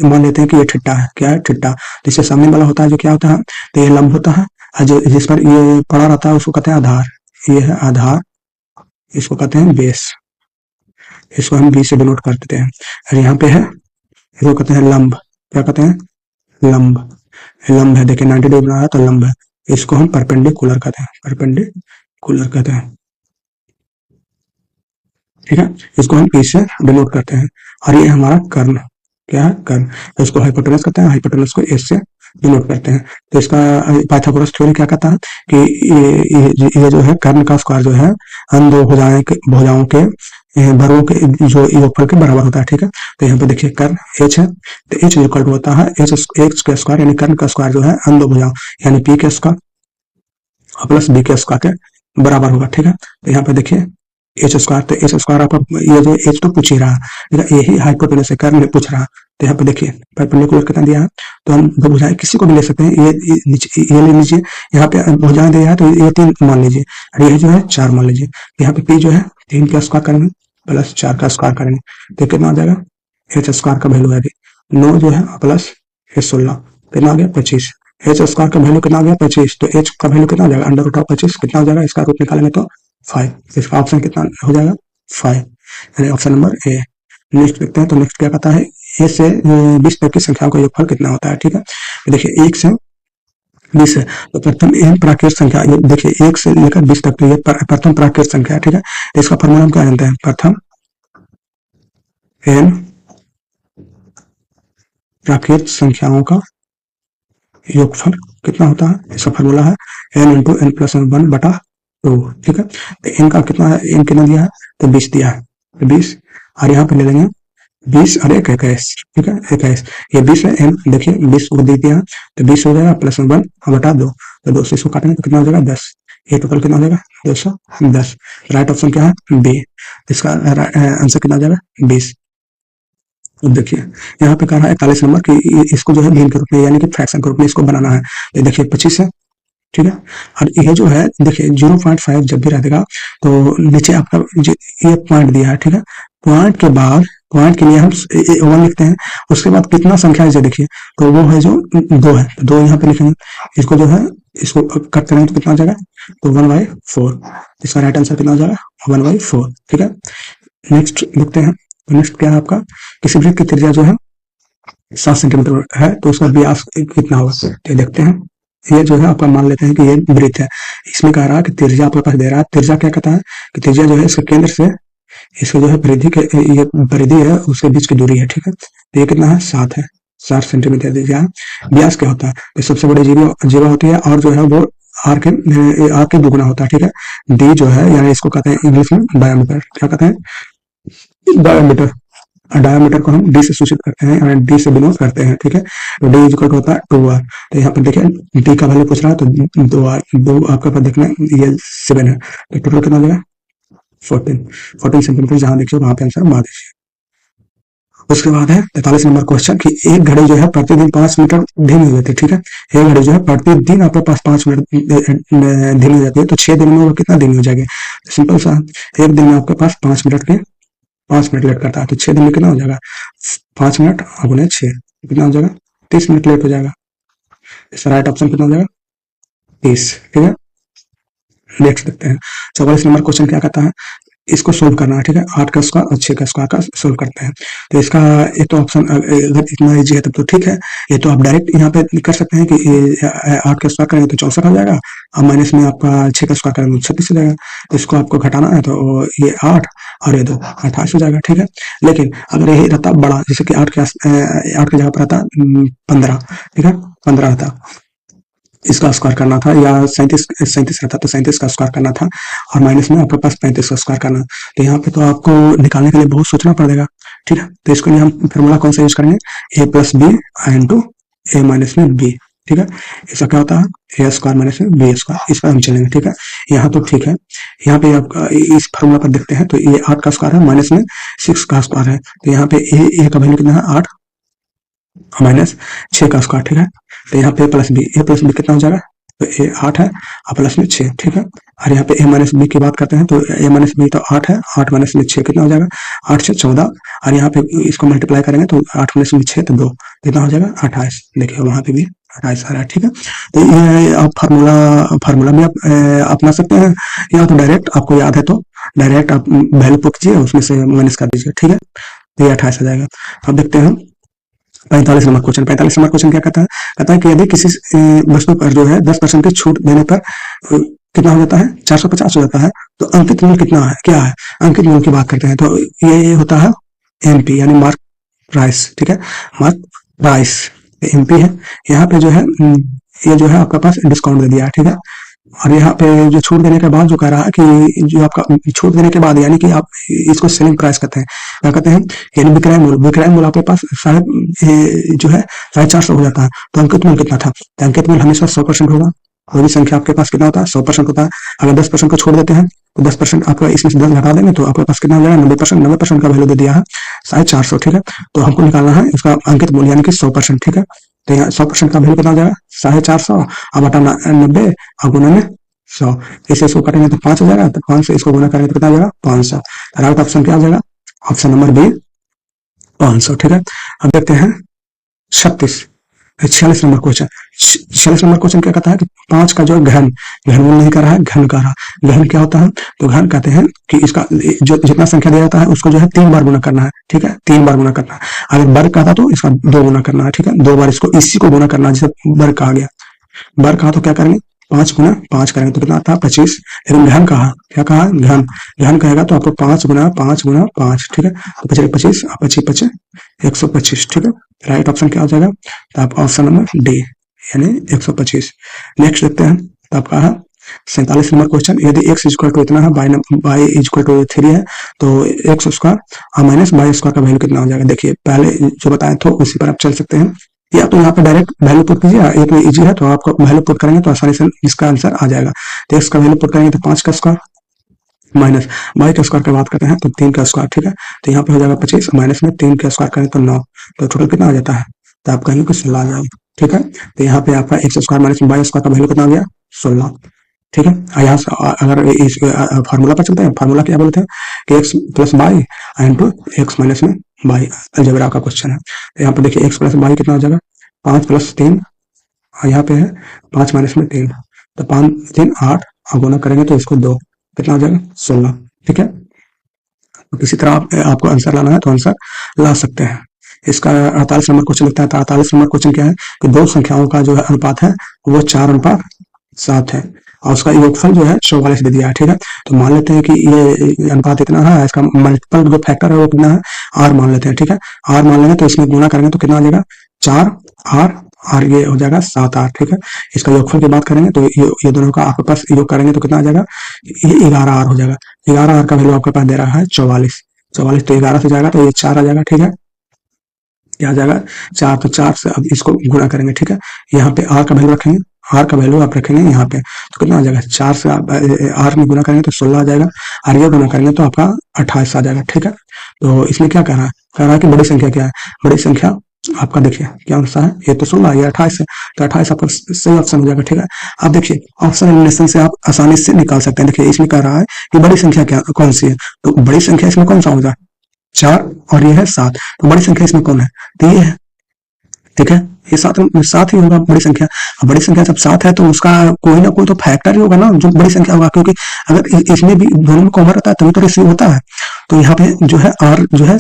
Speaker 1: मान लेते हैं कि ये ठिट्टा है, क्या है ठिट्टा, तो इससे सामने वाला होता है जो क्या होता है, तो ये लंब होता है, और जो जिस पर ये पड़ा रहता है उसको कहते हैं आधार। ये है आधार, इसको कहते हैं बेस, इसको हम बी से डिनोट कर देते हैं। और यहाँ पे है इसको कहते हैं लंब, क्या कहते हैं लंब, लंब है, देखिए 90 डिग्री बना रहा तो लंब है। इसको हम परपेंडिकुलर कहते हैं, परपेंडिकुलर कहते हैं, ठीक है। इसको हम पी से डिनोट करते हैं। और ये हमारा कर्ण, क्या है कर्ण, तो इसको हाइपोटेनस कहते हैं, हाइपोटेनस को एस से डिनोट करते हैं। तो इसका पाइथागोरस थ्योरम क्या कहता है कि ये जो है कर्ण का स्क्वायर जो है अन दो भुजाओं के वर्गों के जो योगफल के बराबर होता है, ठीक है। तो यहाँ पे देखिए कर्ण एच है, तो एच इक्वल टू होता है एच का स्क्वायर यानी कर्ण का स्क्वायर जो है अन दो भुजाओं यानी पी के स्क्वायर प्लस बी के स्क्वायर के बराबर होगा, ठीक है। तो यहाँ पे देखिए एच स्क्वायर, तो एच स्क्वायर आपका ये जो एच तो पूछ ही रहा है, यही हाइपोटेनस है, कर्ण पूछ रहा है। तो यहाँ पे देखिए परपेंडिकुलर कितना दिया है, तो हम दो भुजाएं किसी को भी ले सकते हैं। ये ले लीजिए, यहाँ पे भुजाएं दिया है तो ये 3 मान लीजिए, और ये जो है 4 मान लीजिए। यहाँ पे पी जो है 3 का स्क्वायर करेंगे प्लस 4 का स्क्वायर करेंगे तो कितना आ जाएगा, एच स्क्वायर का वैल्यू है 9 जो है प्लस 16 कितना आ गया 25। एच स्क्वायर का वैल्यू कितना आ गया 25, तो एच का वैल्यू कितना आ जाएगा अंडर रूट ऑफ 25 कितना हो जाएगा, इसका रूट निकालेंगे तो 5। इसका ऑप्शन कितना हो जाएगा 5, यानी ऑप्शन नंबर ए। नेक्स्ट देखते हैं, तो नेक्स्ट क्या कहता है ए से 20 तक की संख्याओं का योगफल कितना होता है, ठीक है। तो देखिए 1 से 20 है, तो प्रथम एन प्राकृत संख्या, ये देखिए 1 से लेकर 20 तक, तो ये प्रथम प्राकृत संख्या है, ठीक है। तो इसका फॉर्मूला हम क्या जानते हैं, प्रथम एन प्राकृत संख्याओं का योगफल कितना होता है, इसका फॉर्मूला है एन इंटू एन प्लस 1/2, ठीक है। तो एन का कितना है, एन कितना दिया है तो 20 दिया है, तो 20 और यहाँ पे ले लेंगे 20 और 1 21, ठीक है 21, ये 20 है, एन देखिए 20 को दे दिया तो 20 हो जाएगा प्लस 1/2, तो 2 से इसको काटेंगे तो कितना हो जाएगा 10, ये टोटल कितना हो जाएगा 210। राइट ऑप्शन क्या है बी, इसका आंसर कितना हो जाएगा 20। अब देखिए यहाँ पे कह रहा है 41 नंबर कि इसको जो है भिन्न के रूप में यानी कि फ्रैक्शन के रूप में इसको बनाना है। ये देखिए 25 है, ठीक है। और ये जो है देखिए 0.5 जब भी रहेगा तो नीचे आपका ये पॉइंट दिया है, ठीक है। पॉइंट के बाद पॉइंट के लिए हम 1 लिखते हैं, उसके बाद कितना संख्या है देखिए, तो वो है जो 2 है, तो 2 यहाँ पे लिखेंगे। इसको जो है इसको कट करेंगे तो कितना हो जाएगा, तो 1/4। इसका राइट आंसर कितना हो जाएगा 1/4, ठीक है। नेक्स्ट देखते हैं, तो नेक्स्ट क्या है आपका, किसी वृत्त की त्रिज्या जो है 7 सेंटीमीटर है तो उसका व्यास कितना होगा, तो देखते हैं। ये जो है आपका मान लेते हैं कि ये वृत्त है, इसमें कह रहा है कि त्रिज्या आपके पास दे रहा है। त्रिज्या क्या कहता है कि त्रिज्या जो है इसके केंद्र से इसको जो है परिधि के ये परिधि है उसके बीच की दूरी है, ठीक है। तो ये कितना है 7 है, 7 सेंटीमीटर त्रिज्या। व्यास क्या होता है, तो सबसे बड़ी जीवा होती है और जो है वो आर के दुगुना होता है, ठीक है। डी जो है यानी इसको कहते हैं इंग्लिश में डायमीटर, क्या कहते हैं डायमीटर। डायमीटर को हम डी से सूचित करते हैं और डी से डिनोट करते हैं, ठीक है। तो डी इक्वल होता है 2r, तो यहाँ पर देखिए डी का वैल्यू पूछ रहा है तो 2r, 2 आपके पास देखना ये 7 है, तो टोटल कितना हो जाएगा 14 सेंटीमीटर, जहां देखिए वहां पे आंसर मार दीजिए। उसके बाद है 43 नंबर क्वेश्चन कि एक घड़ी जो है प्रतिदिन 5 मिनट धीमी हो जाती है, ठीक है। एक घड़ी जो है प्रतिदिन आपके पास 5 मिनट धीमी हो जाती है, तो 6 दिन में वो कितना धीमी हो जाएगी, सिंपल सा, एक दिन में आपके पास 5 मिनट लेट करता है, तो 6 दिन में कितना हो जाएगा 5 मिनट गुने 6 कितना हो जाएगा, 30 मिनट लेट हो जाएगा। इसका राइट ऑप्शन कितना हो जाएगा, 30। ठीक है, नेक्स्ट देखते हैं 44 नंबर क्वेश्चन क्या कहता है, इसको सोल्व करना है। ठीक है, 8 का स्क्वायर और 6 का स्क्वायर का सोल्व करते हैं। तो इसका एक तो ऑप्शन अगर इतना इजी है तब तो ठीक है, ये तो आप डायरेक्ट यहाँ पे कर सकते हैं कि 8 का स्क्वायर करेंगे तो 64 हो जाएगा, और माइनस में आपका 6 का स्क्वायर करेंगे तो 36 हो जाएगा। तो इसको आपको घटाना है तो ये 8 और ये 2 28 हो जाएगा। ठीक है, लेकिन अगर ये रहता बड़ा, जैसे कि 8 के जगह पर रहता 15, ठीक है 15 रहता, इसका स्क्वायर करना था, या 37 रहता तो 37 का स्क्वायर करना था, और माइनस में आपके पास 35 का स्क्वायर करना। तो यहाँ पे तो आपको निकालने के लिए बहुत सोचना पड़ेगा। ठीक है, तो इसके लिए हम फॉर्मूला कौन सा यूज करेंगे, a plus B into A minus में बी। ठीक है, इसका क्या होता है, ए स्क्वायर माइनस में बी स्क्वायर, इस पर हम चलेंगे। ठीक है, यहाँ तो ठीक है, यहाँ पे आपका इस फॉर्मूला पर देखते हैं तो ये 8 का स्क्वायर है, माइनस में 6 का स्क्वायर है, तो यहाँ पे ए का वैल्यू कितना है 8 माइनस 6 का स्क्वायर। ठीक है, तो यहाँ पे ए प्लस बी कितना हो जाएगा, तो ए 8 है और प्लस में 6। ठीक है, और यहाँ पे ए माइनस बी की बात करते हैं तो ए माइनस बी तो 8 है, 8 माइनस में 6 कितना हो जाएगा, 8 से 14, और यहाँ पे इसको मल्टीप्लाई करेंगे तो 8 माइनस में 6 तो 2 कितना हो जाएगा 28। देखिए वहां पे भी 28 आ रहा है। ठीक है, तो ये आप फार्मूला में आप अपना सकते हैं, या तो डायरेक्ट आपको याद है तो डायरेक्ट आप वैल्यू पुट कीजिए, उसमें से माइनस कर दीजिए। ठीक है, तो ये 28 आ जाएगा। अब देखते हैं 45 नंबर क्वेश्चन। 45 नंबर क्वेश्चन क्या कहता है कि यदि किसी वस्तु पर जो है 10% की छूट देने पर कितना हो जाता है, 450 हो जाता है, तो अंकित मूल्य कितना है, क्या है, अंकित मूल्य की बात करते हैं तो ये होता है एमपी यानी मार्क प्राइस। ठीक है, मार्क प्राइस एमपी है। यहाँ पे जो है ये जो है आपका पास डिस्काउंट दे दिया है। ठीक है, और यहाँ पे जो छूट देने के बाद जो कह रहा है कि जो आपका छूट देने के बाद, यानी कि आप इसको सेलिंग प्राइस कहते हैं, क्या कहते हैं, यानी विक्रय मूल्य आपके पास जो है 450 हो जाता है। तो अंकित मूल्य कितना था, तो अंकित मूल्य हमेशा 100% होगा। कोई भी संख्या आपके पास कितना होता है, 100% होता है। अगर 10% को छोड़ देते हैं तो 10% आपका इसमें से 10 घटा देंगे तो आपके पास कितना हो जाएगा, 90% का वैल्यू दे दिया है 450। ठीक है, तो हमको निकालना है इसका अंकित मूल्य यानी कि 100%। ठीक है, तो यहाँ 100% का वैल्यू कितना हो जाएगा, 450 अब बटा 90 और गुना में 100, इसे इसको कटेंगे तो 5 हो जाएगा, तो 5 से इसको गुना करेंगे तो कितना हो जाएगा 500। राइट ऑप्शन क्या हो जाएगा, ऑप्शन नंबर बी 500। ठीक है, अब देखते हैं 46 नंबर क्वेश्चन। 46 नंबर क्वेश्चन क्या कहता है कि 5 का जो घन मूल नहीं कर रहा है, घन कर रहा। घन क्या होता है, तो घन कहते हैं कि इसका जो जितना संख्या दिया जाता है उसको जो है 3 बार गुना करना है। ठीक है, 3 बार गुना करना है। अगर वर्ग का था तो इसका 2 गुना करना है। ठीक है, 2 बार इसको इसी को गुना करना है, जिसे वर्ग कहा गया। वर्ग कहा तो क्या करेंगे, 5 गुना 5 करेंगे तो कितना आता है 25। लेकिन घन कहा, क्या कहा, घन कहेगा तो आपको 5 गुना 5 गुना 5। ठीक है, तो 25 और 25 125। ठीक है, राइट ऑप्शन क्या हो जाएगा, तो आप ऑप्शन नंबर डी यानी 125। नेक्स्ट देखते हैं, तो आपका है 47 नंबर क्वेश्चन। यदि x इक्वल टू इतना है, y इक्वल टू 3 है, तो x स्क्वायर और माइनस y स्क्वायर का वैल्यू कितना हो जाएगा। देखिए पहले जो बताया था उसी पर आप चल सकते हैं, या तो यहाँ पे डायरेक्ट वैल्यू पुट कीजिए, ये तो इजी है तो आपको वैल्यू पुट करेंगे तो आसानी से इसका आंसर आ जाएगा। तो x का वैल्यू पुट करेंगे तो 5 का स्क्वायर माइनस y का स्क्वायर की बात करते हैं तो 3 का स्क्वायर। ठीक है, तो यहाँ पे हो जाएगा 25, माइनस में 3 का स्क्वायर करें तो 9, तो टोटल कितना आ जाता है, तो आप कहेंगे कि 16 आ जाएगा। ठीक है, तो यहाँ पे आपका x square minus y square का वैल्यू कितना आ गया 16। ठीक है, यहाँ से अगर इस फार्मूला पर चलते हैं, फार्मूला क्या बोलते हैं कि x plus Y into X minus में वाई, अलजेब्रा का क्वेश्चन है। तो यहाँ पे देखिए x प्लस वाई कितना हो जाएगा, 5 प्लस 3, और यहाँ पे है 5 माइनस में 3, तो 5 3 8 और गुना करेंगे तो इसको 2 कितना हो जाएगा 16। ठीक है, तो किसी तरह आपको आंसर लाना है तो आंसर ला सकते हैं। इसका 48 नंबर क्वेश्चन लिखता है। तो 48 नंबर क्वेश्चन क्या है कि दो संख्याओं का जो है अनुपात है वो 4:7 है, और उसका योगफल जो है 44 दे दिया है। ठीक है, तो मान लेते हैं कि ये अनुपात इतना है, इसका मल्टीपल जो फैक्टर है वो कितना है, आर मान लेते हैं। ठीक है, आर मान लेंगे तो इसमें गुना करेंगे तो कितना आ जाएगा 4r, और ये हो जाएगा 7r। ठीक है, इसका योगफल की बात करेंगे तो ये दोनों का आपके पास योग करेंगे तो कितना आ जाएगा, ये 11r हो जाएगा। 11r का वैल्यू आपके पास दे रहा है 44, तो 11 से जाएगा तो ये 4 आ जाएगा। ठीक है, क्या आ जाएगा 4, तो 4 से अब इसको गुणा करेंगे। ठीक है, यहाँ पे आर का वैल्यू रखेंगे, आर का वैल्यू आप रखेंगे यहाँ पे तो कितना आ जाएगा 4 से आर में गुना करेंगे तो 16 आ जाएगा, और ये गुना करेंगे तो आपका 28 आ जाएगा। ठीक है, तो इसमें क्या कह रहा है कि बड़ी संख्या क्या है, बड़ी संख्या आपका देखिए क्या सा है, ये तो 16 ये 28 है, तो 28 आपका सही ऑप्शन हो जाएगा। ठीक है, अब देखिए ऑप्शन एलिमिनेशन से आप आसानी से निकाल सकते हैं। देखिए इसमें कह रहा है कि बड़ी संख्या क्या कौन सी है, तो बड़ी संख्या इसमें कौन सा होगा, 4 और ये है 7, तो बड़ी संख्या इसमें कौन है? तो ये है, ठीक है, ये सात ही होगा बड़ी संख्या। अब बड़ी संख्या जब 7 है तो उसका कोई ना कोई तो फैक्टर ही होगा ना जो बड़ी संख्या होगा, क्योंकि अगर इसमें भी दोनों में कॉमन रहता है तभी तो रेशियो होता है। तो यहाँ पे जो है r जो है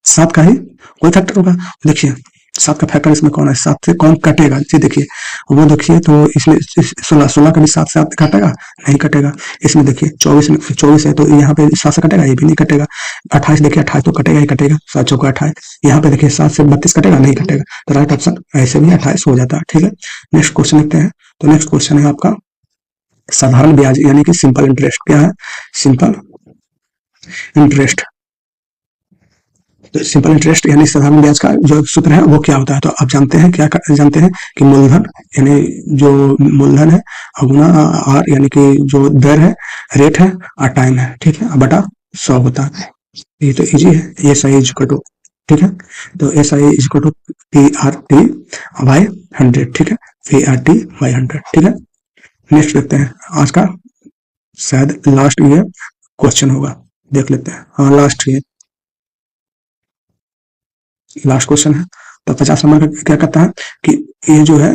Speaker 1: 7 का ही कोई फैक्टर होगा। देखिए 7 का फैक्टर इसमें कौन है, 7 से कौन कटेगा, जी देखिए वो देखिए, तो इसमें 16 का भी 7 से कटेगा, नहीं कटेगा। इसमें देखिए 24 है तो यहाँ पे 7 से कटेगा, ये भी नहीं कटेगा। 28 देखिए 28 तो कटेगा ही कटेगा, 7 चौका 28। यहाँ पे देखिए 7 से 32 कटेगा, नहीं कटेगा। तो राइट ऑप्शन ऐसे भी 28 हो जाता है, ठीक है। नेक्स्ट क्वेश्चन लिखते हैं। तो नेक्स्ट क्वेश्चन है आपका साधारण ब्याज यानी कि सिंपल इंटरेस्ट। क्या है? Simple interest. तो सिंपल इंटरेस्ट यानी साधारण ब्याज का जो सूत्र है वो क्या होता है? तो आप जानते हैं, क्या जानते हैं कि मूलधन यानी जो मूलधन है गुना आर यानी कि जो दर है, रेट है और टाइम है, ठीक है, बटा 100 होता है। ये तो इजी है, एस आई इक्वल टू, ठीक है। तो S I equal to P R T by 100, ठीक है, पी आर टी बाई 100, ठीक है। नेक्स्ट देखते हैं, आज का शायद लास्ट ये क्वेश्चन होगा, देख लेते हैं। हाँ लास्ट ये लास्ट क्वेश्चन है। तो 50 नंबर का क्या कहता है कि ये जो है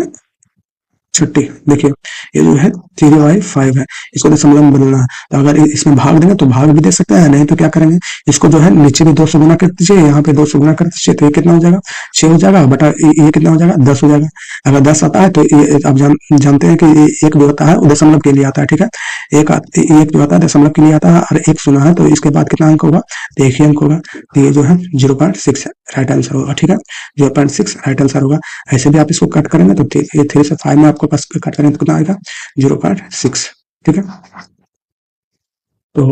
Speaker 1: छुट्टी, देखिए ये जो है 3/5 है, इसको दशमलव में बदलना है। तो अगर इसमें भाग देंगे तो भाग भी दे सकते हैं, नहीं तो क्या करेंगे, इसको जो है नीचे भी 2 से गुना कर दीजिए, यहाँ पे 2 से गुना कर दीजिए, तो ये कितना हो जाएगा? 6 हो जाएगा, बटा ये कितना हो जाएगा? 10 हो जाएगा। अगर 10 आता है तो ये आप जानते हैं कि एक जो होता है वो दशमलव के लिए आता है, ठीक है। एक जो आता है दशमलव के लिए आता है, और एक सुना है तो इसके बाद कितना अंक होगा? तो एक ही अंक होगा। तो ये जो है 0.6 राइट आंसर होगा, ठीक है, 0.6 राइट आंसर होगा। ऐसे भी आप इसको कट करेंगे तो ये 3 से 5 में आपको पास कट करेंगे तो कितना आएगा? 0.6, ठीक है। तो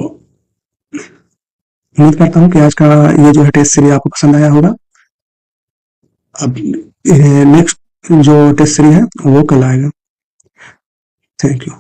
Speaker 1: उम्मीद करता हूँ कि आज का ये जो है टेस्ट सीरीज आपको पसंद आया होगा। अब नेक्स्ट जो टेस्ट सीरीज है वो कल आएगा। Thank you.